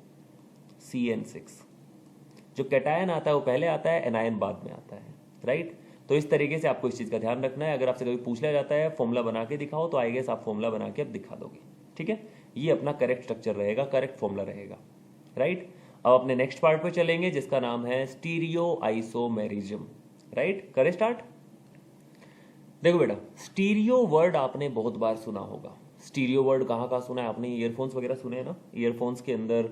जो कैटायन आता है वो पहले आता है, एनायन बाद में आता है, राइट। तो इस तरीके से आपको इस चीज का ध्यान रखना है। अगर आपसे कभी पूछ लिया जाता है फॉर्मूला बना के दिखाओ, तो आई गेस आप फॉर्मूला बना के अब दिखा दोगे। ठीक है, ये अपना करेक्ट स्ट्रक्चर रहेगा, करेक्ट फॉर्मूला रहेगा, राइट। अब अपने नेक्स्ट पार्ट पे चलेंगे जिसका नाम है स्टीरियो आइसोमेरिज्म, राइट। करे स्टार्ट। देखो बेटा, स्टीरियो वर्ड आपने बहुत बार सुना होगा। स्टीरियो वर्ड कहाँ कहाँ सुना है आपने, ईयरफोन्स वगैरह सुने हैं ना। ईयरफोन्स के अंदर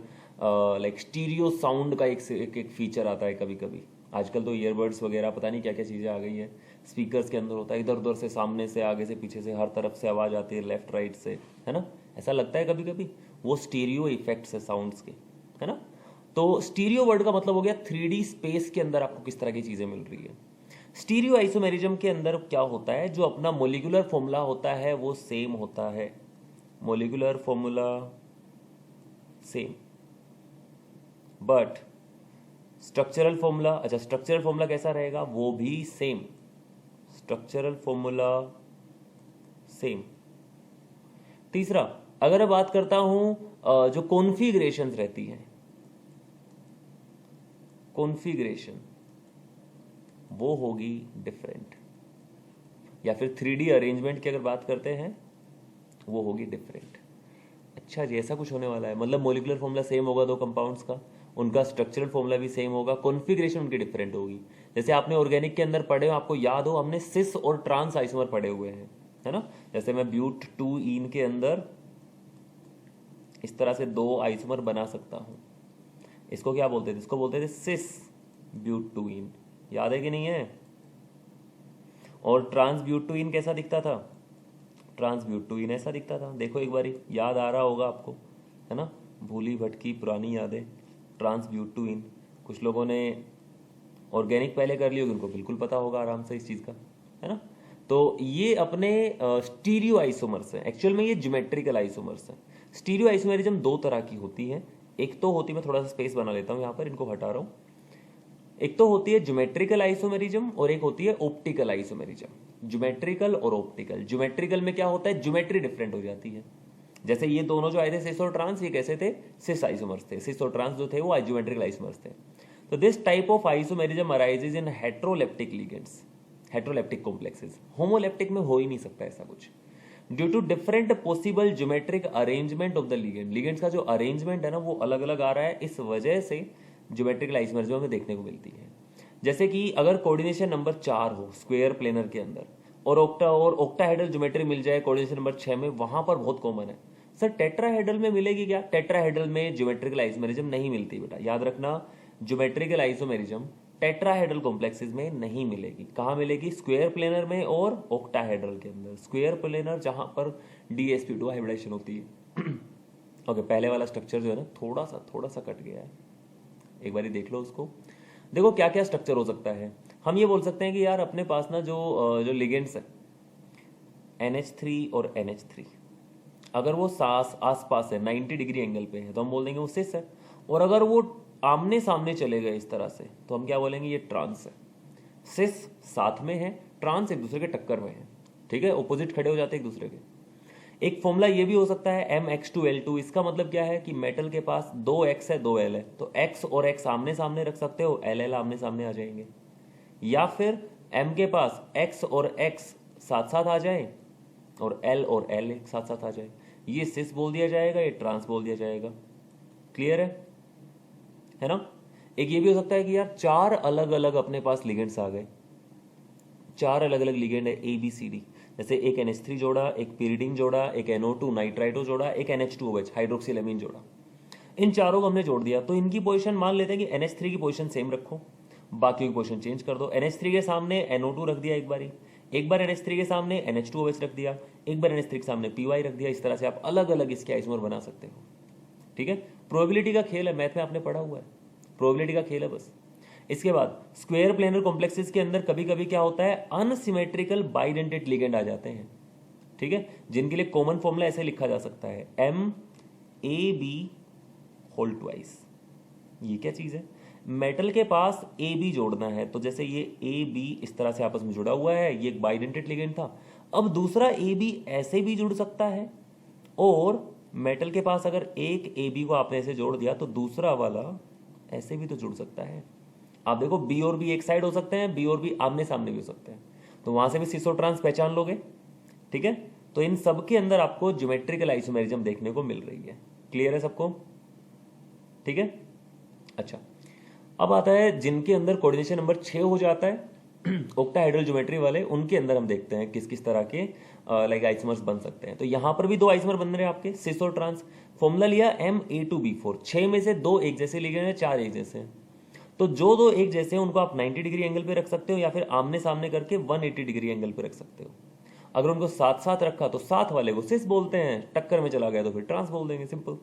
लाइक स्टीरियो साउंड का एक फीचर आता है कभी कभी। आजकल तो ईयरबड्स वगैरह पता नहीं क्या क्या चीज़ें आ गई है, स्पीकर्स के अंदर होता है, इधर उधर से, सामने से, आगे से, पीछे से, हर तरफ से आवाज़ आती है, लेफ्ट राइट से, है ना। ऐसा लगता है कभी कभी, वो स्टीरियो इफेक्ट्स है साउंड्स के, है ना। तो स्टीरियो वर्ड का मतलब हो गया 3D स्पेस के अंदर आपको किस तरह की चीज़ें मिल रही है। स्टीरियो आइसोमेरिज्म के अंदर क्या होता है, जो अपना मोलिकुलर फॉर्मूला होता है वो सेम होता है, molecular formula same, but structural formula, अच्छा स्ट्रक्चरल फॉर्मूला कैसा रहेगा, वो भी सेम, स्ट्रक्चरल फॉर्मूला सेम। तीसरा, अगर मैं बात करता हूं जो कॉन्फ़िगरेशंस रहती हैं, कॉन्फ़िगरेशन वो होगी डिफरेंट, या फिर 3D अरेंजमेंट की अगर बात करते हैं वो होगी डिफरेंट। अच्छा जी, ऐसा कुछ होने वाला है, मतलब मोलिकुलर फॉर्मूला सेम होगा दो कंपाउंड्स का, उनका स्ट्रक्चरल फॉर्मूला भी सेम होगा, कॉन्फ़िगरेशन उनकी डिफरेंट होगी। जैसे आपने ऑर्गेनिक के अंदर पढ़े हो, आपको याद हो, हमने सिस और ट्रांस आइसोमर पढ़े हुए हैं, है ना। जैसे मैं ब्यूट 2ईन के अंदर इस तरह से दो आइसोमर बना सकता हूं, इसको क्या बोलते थे, इसको बोलते थे सिस ब्यूट 2ईन, याद है कि नहीं है। और ट्रांस ब्यूट 2ईन कैसा दिखता था, ट्रांस ब्यूट 2ईन ऐसा दिखता था। देखो एक बारी, याद आ रहा होगा आपको, है ना, भूली भटकी पुरानी यादें। ट्रांस ब्यूट 2ईन, कुछ लोगों ने ऑर्गेनिक पहले कर ली होगी, उनको बिल्कुल पता होगा आराम से इस चीज़ का, है ना। तो ये अपने स्टीरियो आइसोमर्स हैं, एक्चुअल में ये ज्योमेट्रिकल आइसोमर्स हैं। स्टीरियो आइसोमेरिज्म दो तरह की होती है, एक तो होती, मैं थोड़ा सा स्पेस बना लेता हूँ यहाँ पर, इनको हटा रहा हूँ। एक तो होती है ज्योमेट्रिकल आइसोमेरिज्म और एक होती है ऑप्टिकल आइसोमेरिज्म। ज्योमेट्रिकल और ऑप्टिकल, ज्योमेट्रिकल में क्या होता है, ज्योमेट्री डिफरेंट हो जाती है। जैसे ये दोनों जो आए थे सिस और ट्रांस, ये कैसे थे, सिस आइसोमर्स थे, सिस और ट्रांस जो थे वो ज्योमेट्रिकल आइसोमर्स थे। तो this type of isomerism arises in heteroleptic ligands, heteroleptic complexes. Homoleptic में हो ही नहीं सकता ऐसा कुछ, due to different possible geometric arrangement of the ligand. Ligands का जो अरेंजमेंट है ना वो अलग अलग आ रहा है, इस वजह से ज्योमेट्रिकल आइसोमेरिज्म में देखने को मिलती है। जैसे कि अगर कोऑर्डिनेशन नंबर 4 हो स्क्वायर प्लेनर के अंदर, और ऑक्टाहेड्रल ज्योमेट्री मिल जाए कोऑर्डिनेशन नंबर 6 में, वहां पर बहुत कॉमन है। सर टेट्राहेड्रल में मिलेगी क्या, टेट्राहेड्रल में ज्योमेट्रिकल आइसोमेरिज्म नहीं मिलती बेटा, याद रखना। ज्योमेट्रिकल आइसोमेरिज्म टेट्राहेड्रल कॉम्प्लेक्सेस में नहीं मिलेगी। कहाँ मिलेगी, स्क्वायर प्लेनर में और ऑक्टाहेड्रल के अंदर। स्क्वायर प्लेनर जहां पर DsP2 हाइब्रिडाइजेशन होती है। ओके, पहले वाला स्ट्रक्चर जो है ना थोड़ा सा कट गया है, एक बार देख लो उसको। देखो क्या क्या स्ट्रक्चर हो सकता है, हम ये बोल सकते हैं कि यार अपने पास ना जो लिगेंड्स है NH3 और NH3, अगर वो आस पास है 90 डिग्री एंगल पे है तो हम बोल देंगे वो सिस है, और अगर वो आमने सामने चले गए इस तरह से तो हम क्या बोलेंगे, ये ट्रांस है। सिस साथ में है, ट्रांस एक दूसरे के टक्कर में है, ठीक है, ऑपोजिट खड़े हो जाते हैं एक दूसरे के। एक फॉर्मूला ये भी हो सकता है MX2L2। इसका मतलब क्या है कि मेटल के पास 2X है 2L है, तो X और X आमने सामने रख सकते हो, LL आमने सामने आ जाएंगे। या फिर M के पास X और X साथ साथ आ जाए और L और L एक साथ साथ आ जाए, ये सिस बोल दिया जाएगा, ये ट्रांस बोल दिया जाएगा। क्लियर है ना। एक ये भी हो सकता है कि यार 4 अलग अलग अपने पास लिगेंड्स आ गए, 4 अलग अलग लिगेंड है ABCD, जैसे एक NH3 जोड़ा, एक pyridine जोड़ा, एक NO2 नाइट्राइटो जोड़ा, एक NH2OH हाइड्रोक्सिलेमीन जोड़ा। इन चारों को हमने जोड़ दिया, तो इनकी पोजीशन मान लेते हैं कि NH3 की पोजीशन सेम रखो, बाकी की पोजीशन चेंज कर दो। NH3 के सामने NO2 रख दिया एक बार NH3 के सामने NH2OH रख दिया, एक बार NH3 के सामने PY रख दिया। इस तरह से आप अलग अलग इसके आइसोमर बना सकते हो, ठीक है। प्रोबेबिलिटी का खेल है, मैथ में आपने पढ़ा हुआ है, प्रोबेबिलिटी का खेल है बस। इसके बाद स्क्वायर प्लेनर कॉम्प्लेक्सेस के अंदर कभी कभी क्या होता है, अनसिमेट्रिकल बाइडेंटेड लिगेंड आ जाते हैं, ठीक है, जिनके लिए कॉमन फॉर्मूला ऐसे लिखा जा सकता है MAB होल ट्वाइस। ये क्या चीज है, मेटल के पास AB जोड़ना है, तो जैसे ये AB इस तरह से आपस में जुड़ा हुआ है, ये एक बाइडेंटेड लिगेंड था। अब दूसरा AB ऐसे भी जुड़ सकता है, और मेटल के पास अगर एक AB को आपने ऐसे जोड़ दिया तो दूसरा वाला ऐसे भी तो जुड़ सकता है। आप देखो B और B एक साइड हो सकते हैं, B और B आमने सामने भी हो सकते हैं, तो वहां से भी सिस और ट्रांस पहचान लोगे, ठीक है। तो इन सब के अंदर आपको ज्योमेट्रिकल आइसोमेरिज्म देखने को मिल रही है। क्लियर है सबको, ठीक है। अच्छा, अब आता है जिनके अंदर कोऑर्डिनेशन नंबर 6 हो जाता है ऑक्टाहेड्रल ज्योमेट्री वाले, उनके अंदर हम देखते हैं किस किस तरह के लाइक आइसोमर्स बन सकते हैं। तो यहां पर भी 2 आइसोमर बन रहे हैं आपके, सिस और ट्रांस। फॉर्मूला लिया MA2B4, 6 में से 2 एक जैसे लिगेंड है, 4 एक जैसे हैं, तो जो 2 एक जैसे हैं उनको आप 90 डिग्री एंगल पे रख सकते हो, या फिर आमने सामने करके 180 डिग्री एंगल पे रख सकते हो। अगर उनको साथ साथ रखा तो साथ वाले को सिस बोलते हैं, टक्कर में चला गया तो फिर ट्रांस बोल देंगे, सिंपल।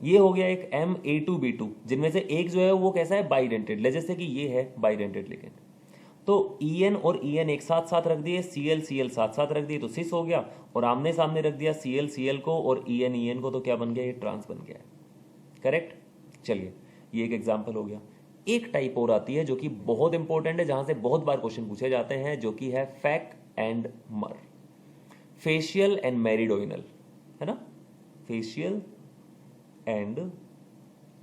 ये हो गया एक MA2B2, जिनमें से एक जो है वो कैसा है, बाइडेंटेड, जैसे कि ये है बाइडेंटेड लिगेंड। तो EN और EN एक साथ साथ रख दिए, CL साथ साथ रख दिए तो सिस हो गया, और आमने सामने रख दिया CL को और EN को, तो क्या बन गया, ये ट्रांस बन गया है। करेक्ट। चलिए, ये एक एग्जाम्पल हो गया। एक टाइप और आती है जो कि बहुत इंपॉर्टेंट है, जहां से बहुत बार क्वेश्चन पूछे जाते हैं, जो कि है फैक एंड मर, फेशियल एंड मेरिडोइनल, है ना, फेशियल एंड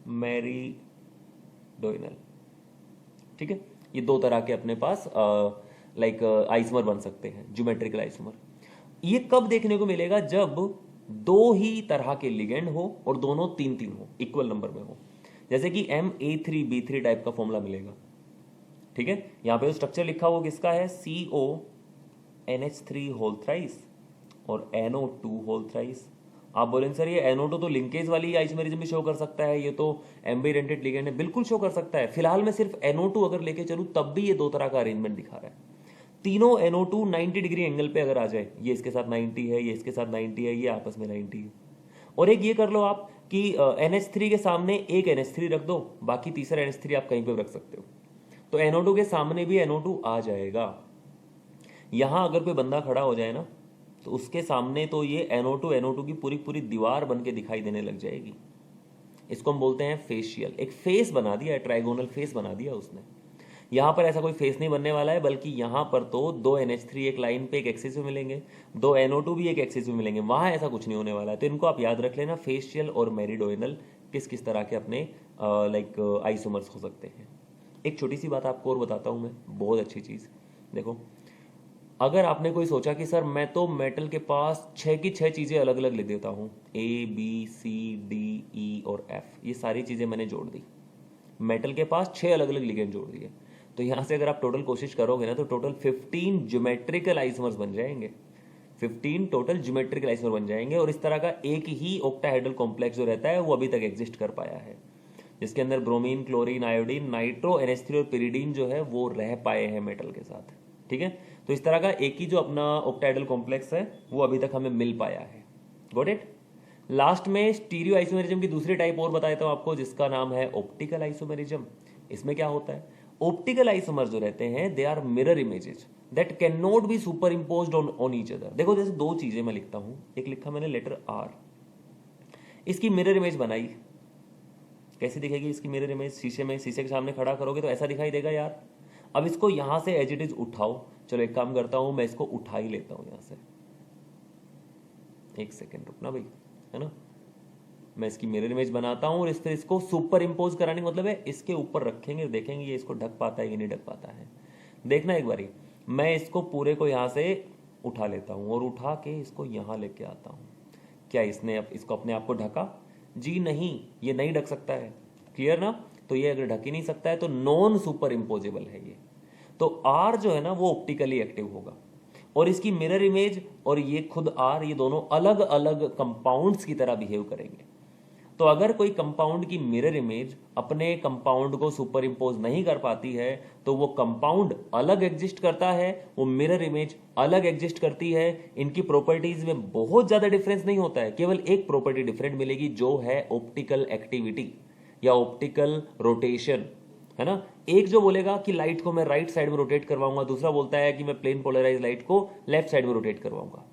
मेरिडोइनल, ठीक है। ये 2 तरह के अपने पास लाइक आइसोमर बन सकते हैं, ज्योमेट्रिकल आइसोमर। ये कब देखने को मिलेगा, जब 2 ही तरह के लिगेंड हो और दोनों 3-3 हो, इक्वल नंबर में हो। जैसे कि MA3B3 टाइप का फॉर्मूला मिलेगा, ठीक है। यहां पे स्ट्रक्चर लिखा हुआ किसका है, CONH3 होल थ्राइस और NO2 होल थ्राइस। आप बोलेंगे सर ये NO2 तो लिंकेज वाली आइसोमेरिज्म भी शो कर सकता है, ये तो एम्बिडेंटेड लिगेंड है। बिल्कुल शो कर सकता है। फिलहाल मैं सिर्फ NO2 अगर लेके चलूं तब भी ये 2 तरह का अरेंजमेंट दिखा रहा है। तीनों NO2 90 डिग्री एंगल पे अगर आ जाए, ये इसके साथ 90 है, ये इसके साथ 90 है, ये आपस में 90 है। और एक ये कर लो आप कि NH3 के सामने एक NH3 रख दो, बाकी तीसरा NH3 आप कहीं पे रख सकते हो, तो NO2 के सामने भी NO2 आ जाएगा। यहां अगर कोई बंदा खड़ा हो जाए ना, तो उसके सामने तो ये NO2 की पूरी पूरी दीवार बन के दिखाई देने लग जाएगी। इसको हम बोलते हैं फेशियल। एक फेस बना दिया, ट्राइगोनल फेस बना दिया उसने। यहां पर ऐसा कोई फेस नहीं बनने वाला है, बल्कि यहां पर तो 2 NH3 एक लाइन पे एक एक्सिस में मिलेंगे, 2 NO2 भी एक एक्सिस में मिलेंगे, वहां ऐसा कुछ नहीं होने वाला है। तो इनको आप याद रख लेना, फेशियल और मेरिडोइनल किस किस तरह के अपने लाइक आइसोमर्स हो सकते हैं। एक छोटी सी बात आपको और बताता हूं मैं, बहुत अच्छी चीज। देखो, अगर आपने कोई सोचा कि सर मैं तो मेटल के पास 6 की 6 चीजें अलग अलग लिख देता हूं, ABCDE और F, ये सारी चीजें मैंने जोड़ दी, मेटल के पास 6 अलग अलग लिगेंड जोड़ दिए, तो यहां से अगर आप टोटल कोशिश करोगे ना, तो टोटल 15 ज्योमेट्रिकल आइसोमर्स बन जाएंगे, 15 टोटल ज्योमेट्रिकल आइसोमर बन जाएंगे। और इस तरह का एक ही ऑक्टाहेड्रल कॉम्प्लेक्स जो रहता है वो अभी तक एग्जिस्ट कर पाया है, जिसके अंदर bromine, chlorine, iodine, nitro, NH3 और पिरिडीन जो है वो रह पाए हैं मेटल के साथ, ठीक है। तो इस तरह का एक ही जो अपना ऑक्टाहेड्रल कॉम्प्लेक्स है वो अभी तक हमें मिल पाया है। Got it. लास्ट में स्टीरियो आइसोमेरिज्म की दूसरी टाइप और बता देता हूं आपको, जिसका नाम है ऑप्टिकल आइसोमेरिज्म। इसमें क्या होता है, ऑप्टिकल आइसोमर जो रहते हैं they are mirror images that can not be superimposed on each other. देखो जैसे दो चीजें मैं लिखता हूं, एक लिखा मैंने लेटर आर, इसकी मिरर इमेज बनाई, कैसी दिखेगी इसकी मिरर इमेज? शीशे में, शीशे के सामने खड़ा करोगे तो ऐसा दिखाई देगा यार। अब इसको यहां से एज इट इज उठाओ, चलो एक काम करता हूं, मैं इसको उठा ही लेता हूं यहां से, एक सेकेंड रुकना भाई, है ना। मैं इसकी मिरर इमेज बनाता हूं और इस तरह इसको सुपर इंपोज कराने का मतलब है इसके ऊपर रखेंगे, देखेंगे ये इसको ढक पाता है कि नहीं ढक पाता है। देखना एक बारी, मैं इसको पूरे को यहां से उठा लेता हूं और उठा के इसको यहां लेके आता हूं। क्या इसने इसको अपने आप को ढका? जी नहीं, ये नहीं ढक सकता है। क्लियर ना? तो ये अगर ढक ही नहीं सकता है तो नॉन सुपर इंपोजेबल है ये। तो आर जो है ना वो ऑप्टिकली एक्टिव होगा और इसकी मिरर इमेज और ये खुद आर, ये दोनों अलग अलग कंपाउंड्स की तरह बिहेव करेंगे। तो अगर कोई कंपाउंड की मिरर इमेज अपने कंपाउंड को सुपर इंपोज नहीं कर पाती है तो वो कंपाउंड अलग एग्जिस्ट करता है, वो मिरर इमेज अलग एग्जिस्ट करती है। इनकी प्रॉपर्टीज में बहुत ज्यादा डिफरेंस नहीं होता है, केवल एक प्रॉपर्टी डिफरेंट मिलेगी जो है ऑप्टिकल एक्टिविटी या ऑप्टिकल रोटेशन, है ना। एक जो बोलेगा कि लाइट को मैं राइट साइड में रोटेट करवाऊंगा, दूसरा बोलता है कि मैं प्लेन पोलराइज लाइट को लेफ्ट साइड में रोटेट करवाऊंगा।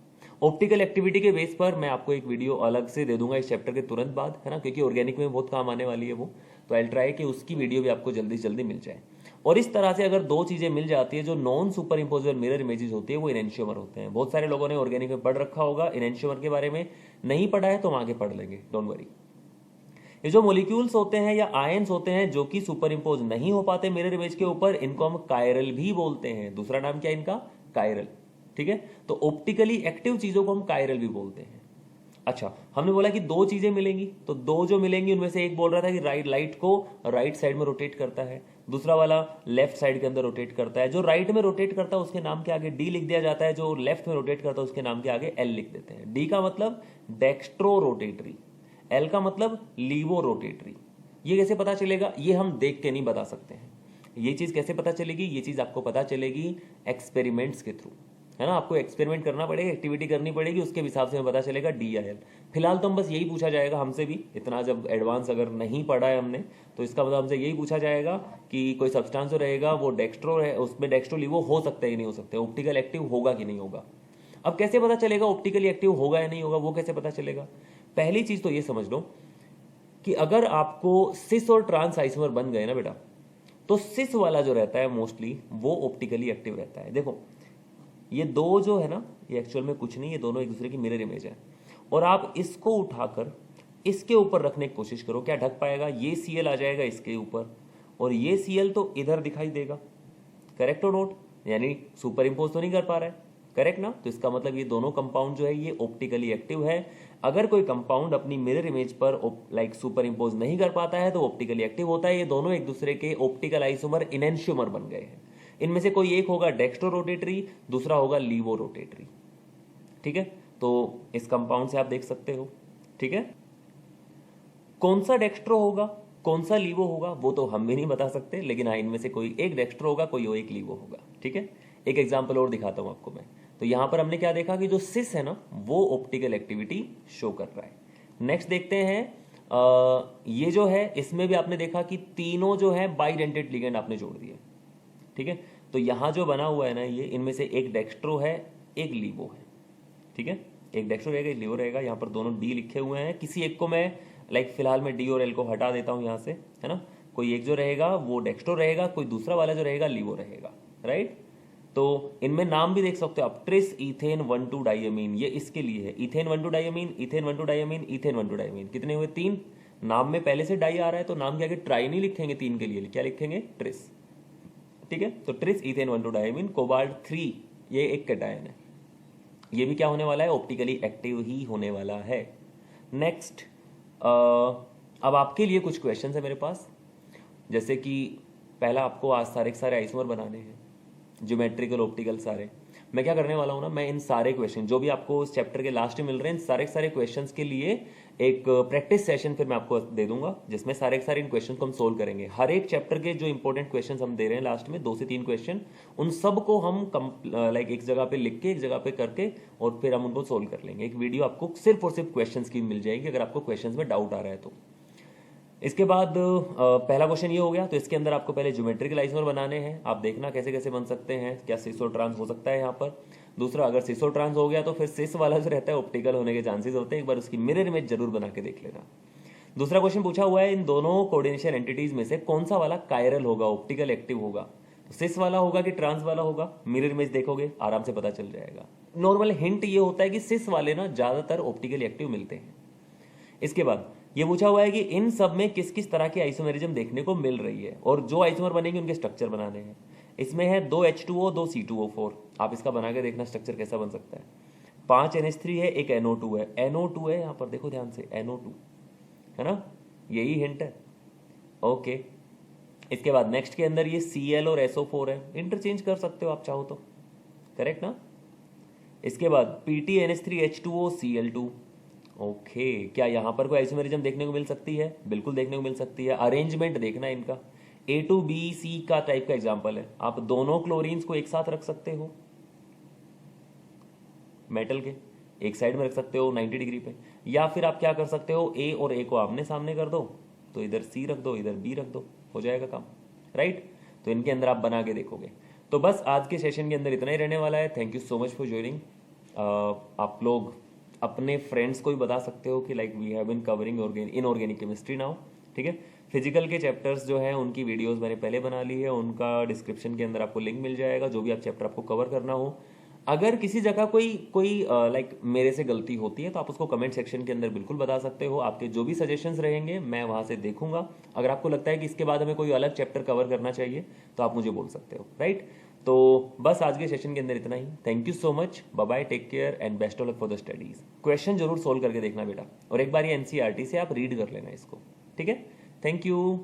ऑप्टिकल एक्टिविटी के बेस पर मैं आपको एक वीडियो अलग से दे दूंगा इस चैप्टर के तुरंत बाद, है ना, क्योंकि ऑर्गेनिक में बहुत काम आने वाली है वो। तो आई ट्राई कि उसकी वीडियो भी आपको जल्दी जल्दी मिल जाए। और इस तरह से अगर दो चीजें मिल जाती है, जो नॉन सुपर इंपोजेबल मिरर इमेजेस होती है वो इनेंशियोमर होते हैं। बहुत सारे लोगों ने ऑर्गेनिक में पढ़ रखा होगा, इनेंशियोमर के बारे में नहीं पढ़ा है तो हम आगे पढ़ लेंगे, डोंट वरी। ये जो मोलिक्यूल्स होते हैं या आयंस होते हैं जो कि सुपर इंपोज नहीं हो पाते मिरर इमेज के ऊपर, इनको हम कायरल भी बोलते हैं। दूसरा नाम क्या है इनका? कायरल। ठीक है, तो ऑप्टिकली एक्टिव चीजों को हम कायरल भी बोलते हैं। अच्छा, हमने बोला कि दो चीजें मिलेंगी, तो दो जो मिलेंगी उनमें से एक बोल रहा था कि राइट लाइट को राइट साइड में रोटेट करता है, दूसरा वाला लेफ्ट साइड के अंदर रोटेट करता है। जो राइट में रोटेट करता है उसके नाम के आगे डी लिख दिया जाता है, जो लेफ्ट में रोटेट करता है उसके नाम के आगे एल लिख देते हैं। डी का मतलब डेक्स्ट्रो रोटेटरी, एल का मतलब लीवो रोटेटरी। ये कैसे पता चलेगा? ये हम देख के नहीं बता सकते हैं। ये चीज कैसे पता चलेगी? ये चीज आपको पता चलेगी एक्सपेरिमेंट्स के थ्रू, है ना। आपको एक्सपेरिमेंट करना पड़ेगा, एक्टिविटी करनी पड़ेगी, उसके हिसाब से हमें पता चलेगा डी या एल। फिलहाल तो हम बस यही पूछा जाएगा हमसे भी, इतना जब एडवांस अगर नहीं पढ़ा है हमने तो इसका मतलब हमसे यही पूछा जाएगा कि कोई सब्सटेंस जो रहेगा वो डेक्स्ट्रो है, उसमें डेक्स्ट्रो लीवो हो सकता है कि नहीं हो सकता, ऑप्टिकल एक्टिव होगा कि नहीं होगा। अब कैसे पता चलेगा ऑप्टिकली एक्टिव होगा या नहीं होगा? वो कैसे पता चलेगा? पहली चीज तो ये समझ लो कि अगर आपको सिस और ट्रांस आइसोमर बन गए ना बेटा, तो सिस वाला जो रहता है मोस्टली वो ऑप्टिकली एक्टिव रहता है। देखो ये दो जो है ना, ये एक्चुअल में कुछ नहीं, ये दोनों एक दूसरे की मिरर इमेज है। और आप इसको उठाकर इसके ऊपर रखने की कोशिश करो, क्या ढक पाएगा? ये सीएल आ जाएगा इसके ऊपर और ये सीएल तो इधर दिखाई देगा। करेक्ट और नोट? यानी सुपर इंपोज तो नहीं कर पा रहा है, करेक्ट ना। तो इसका मतलब ये दोनों कंपाउंड जो है ये ऑप्टिकली एक्टिव है। अगर कोई कंपाउंड अपनी मिरर इमेज पर लाइक सुपर इंपोज नहीं कर पाता है तो ऑप्टिकली एक्टिव होता है। ये दोनों एक दूसरे के ऑप्टिकल आइसोमर इनेंशियोमर बन गए हैं। इनमें से कोई एक होगा डेक्स्ट्रो रोटेटरी, दूसरा होगा लीवो रोटेटरी। ठीक है, तो इस कंपाउंड से आप देख सकते हो। ठीक है, कौन सा डेक्स्ट्रो होगा कौन सा लीवो होगा वो तो हम भी नहीं बता सकते, लेकिन हाँ इनमें से कोई एक डेक्स्ट्रो होगा, कोई एक लीवो होगा। ठीक है, एक एग्जांपल और दिखाता हूं आपको मैं। तो यहां पर हमने क्या देखा कि जो सिस है ना वो ऑप्टिकल एक्टिविटी शो कर रहा है। नेक्स्ट देखते हैं, ये जो है इसमें भी आपने देखा कि तीनों जो है बाइडेंटेड लिगेंड आपने जोड़ दिए। ठीक है, तो यहां जो बना हुआ है ना ये, इनमें से एक डेक्स्ट्रो है एक लीवो है। ठीक है, एक डेक्स्ट्रो रहेगा एक लीवो रहेगा। यहां पर दोनों डी लिखे हुए हैं, किसी एक को मैं लाइक फिलहाल मैं डी और एल को हटा देता हूं यहां से, है ना। कोई एक जो रहेगा वो डेक्स्ट्रो रहेगा, कोई दूसरा वाला जो रहेगा लीवो रहेगा, राइट। तो इनमें नाम भी देख सकते हो आप, ट्रिस इथेन 1,2 डाइअमीन, ये इसके लिए है। इथेन 1,2 डाइअमीन, इथेन 1,2 डाइअमीन, इथेन 1,2 डाइअमीन, कितने हुए? 3। नाम में पहले से डाई आ रहा है तो नाम के आगे ट्राई नहीं लिखेंगे 3 के लिए, क्या लिखेंगे? ट्रिस। ठीक है, तो ट्रिस इथेन 1,2 डाइअमीन। कोबाल्ट 3 ये एक कैटायन है, ये भी क्या होने वाला है? ऑप्टिकली एक्टिव ही होने वाला है। नेक्स्ट, अब आपके लिए कुछ क्वेश्चन है मेरे पास। जैसे कि पहला आपको आज सारे आइसोमर बनाने हैं, ज्योमेट्रिकल ऑप्टिकल सारे। मैं क्या करने वाला हूं ना, मैं इन सारे क्वेश्चन जो भी आपको इस चैप्टर के लास्ट में मिल रहे हैं, इन सारे क्वेश्चंस के लिए एक प्रैक्टिस सेशन फिर मैं आपको दे दूंगा, जिसमें सारे इन क्वेश्चन को हम सोल्व करेंगे। हर एक चैप्टर के जो इंपॉर्टेंट क्वेश्चन हम दे रहे हैं लास्ट में 2 से 3 क्वेश्चन, उन सब को हम लाइक एक जगह पे लिख के एक जगह पे करके और फिर हम उनको सोल्व कर लेंगे। एक वीडियो आपको सिर्फ और सिर्फ क्वेश्चन की मिल जाएगी अगर आपको क्वेश्चन में डाउट आ रहा है तो। इसके बाद पहला क्वेश्चन ये हो गया। तो इसके अंदर आपको पहले ज्योमेट्रिकल आइसोमर बनाने हैं, आप देखना कैसे कैसे बन सकते हैं, क्या सिस और ट्रांस हो सकता है यहाँ पर। दूसरा, अगर सिस और ट्रांस हो गया तो फिर सिस वाला जो रहता है ऑप्टिकल होने के चांसेस होते हैं, एक बार उसकी मिरर इमेज जरूर बना के देख लेना। दूसरा क्वेश्चन पूछा हुआ है, इन दोनों कोऑर्डिनेशन एंटिटीज में से कौन सा वाला कायरल होगा, ऑप्टिकल एक्टिव होगा, तो सिस वाला होगा कि ट्रांस वाला होगा, मिरर इमेज देखोगे आराम से पता चल जाएगा। नॉर्मल हिंट ये होता है कि सिस वाले ना ज्यादातर ऑप्टिकल एक्टिव मिलते हैं। इसके बाद ये पूछा हुआ है कि इन सब में किस किस तरह की आइसोमेरिज्म देखने को मिल रही है और जो आइसोमर बनेंगे उनके स्ट्रक्चर बनाने हैं। इसमें है 2 H2O 2 C2O4, आप इसका बना के देखना स्ट्रक्चर कैसा बन सकता है। 5 NH3 है, एक NO2 है, NO2 है यहाँ पर देखो ध्यान से, NO2 है ना, यही हिंट है। ओके, इसके बाद नेक्स्ट के अंदर ये Cl और SO4 है, इंटरचेंज कर सकते हो आप चाहो तो, करेक्ट ना। इसके बाद PTNH3H2O Cl2। ओके, क्या यहां पर कोई आइसोमेरिज्म देखने को मिल सकती है? बिल्कुल देखने को मिल सकती है। अरेंजमेंट देखना इनका, A2BC का टाइप का एग्जांपल है। आप दोनों क्लोरीन्स को एक साथ रख सकते हो, मेटल के एक साइड में रख सकते हो 90 डिग्री पे, या फिर आप क्या कर सकते हो, A और A को आमने सामने कर दो, तो इधर C रख दो, इधर B रख दो, हो जाएगा काम, राइट। तो इनके अंदर आप बना के देखोगे। तो बस आज के सेशन के अंदर इतना ही रहने वाला है। Thank you so much for joining. आप लोग अपने फ्रेंड्स को भी बता सकते हो कि like we have been covering inorganic chemistry now, ठीक है। फिजिकल के चैप्टर्स जो हैं उनकी वीडियोस मैंने पहले बना ली है, उनका डिस्क्रिप्शन के अंदर आपको लिंक मिल जाएगा, जो भी आप चैप्टर आपको कवर करना हो। अगर किसी जगह कोई लाइक मेरे से गलती होती है तो आप उसको कमेंट सेक्शन के अंदर बिल्कुल बता सकते हो। आपके जो भी सजेशंस रहेंगे मैं वहां से देखूंगा। अगर आपको लगता है कि इसके बाद हमें कोई अलग चैप्टर कवर करना चाहिए तो आप मुझे बोल सकते हो, राइट। तो बस आज के सेशन के अंदर इतना ही। Thank you so much, bye bye, take care and best of luck for the studies. Question जरूर सोल्व करके देखना बेटा, और एक बार ये NCERT से आप रीड कर लेना इसको, ठीक है। Thank you.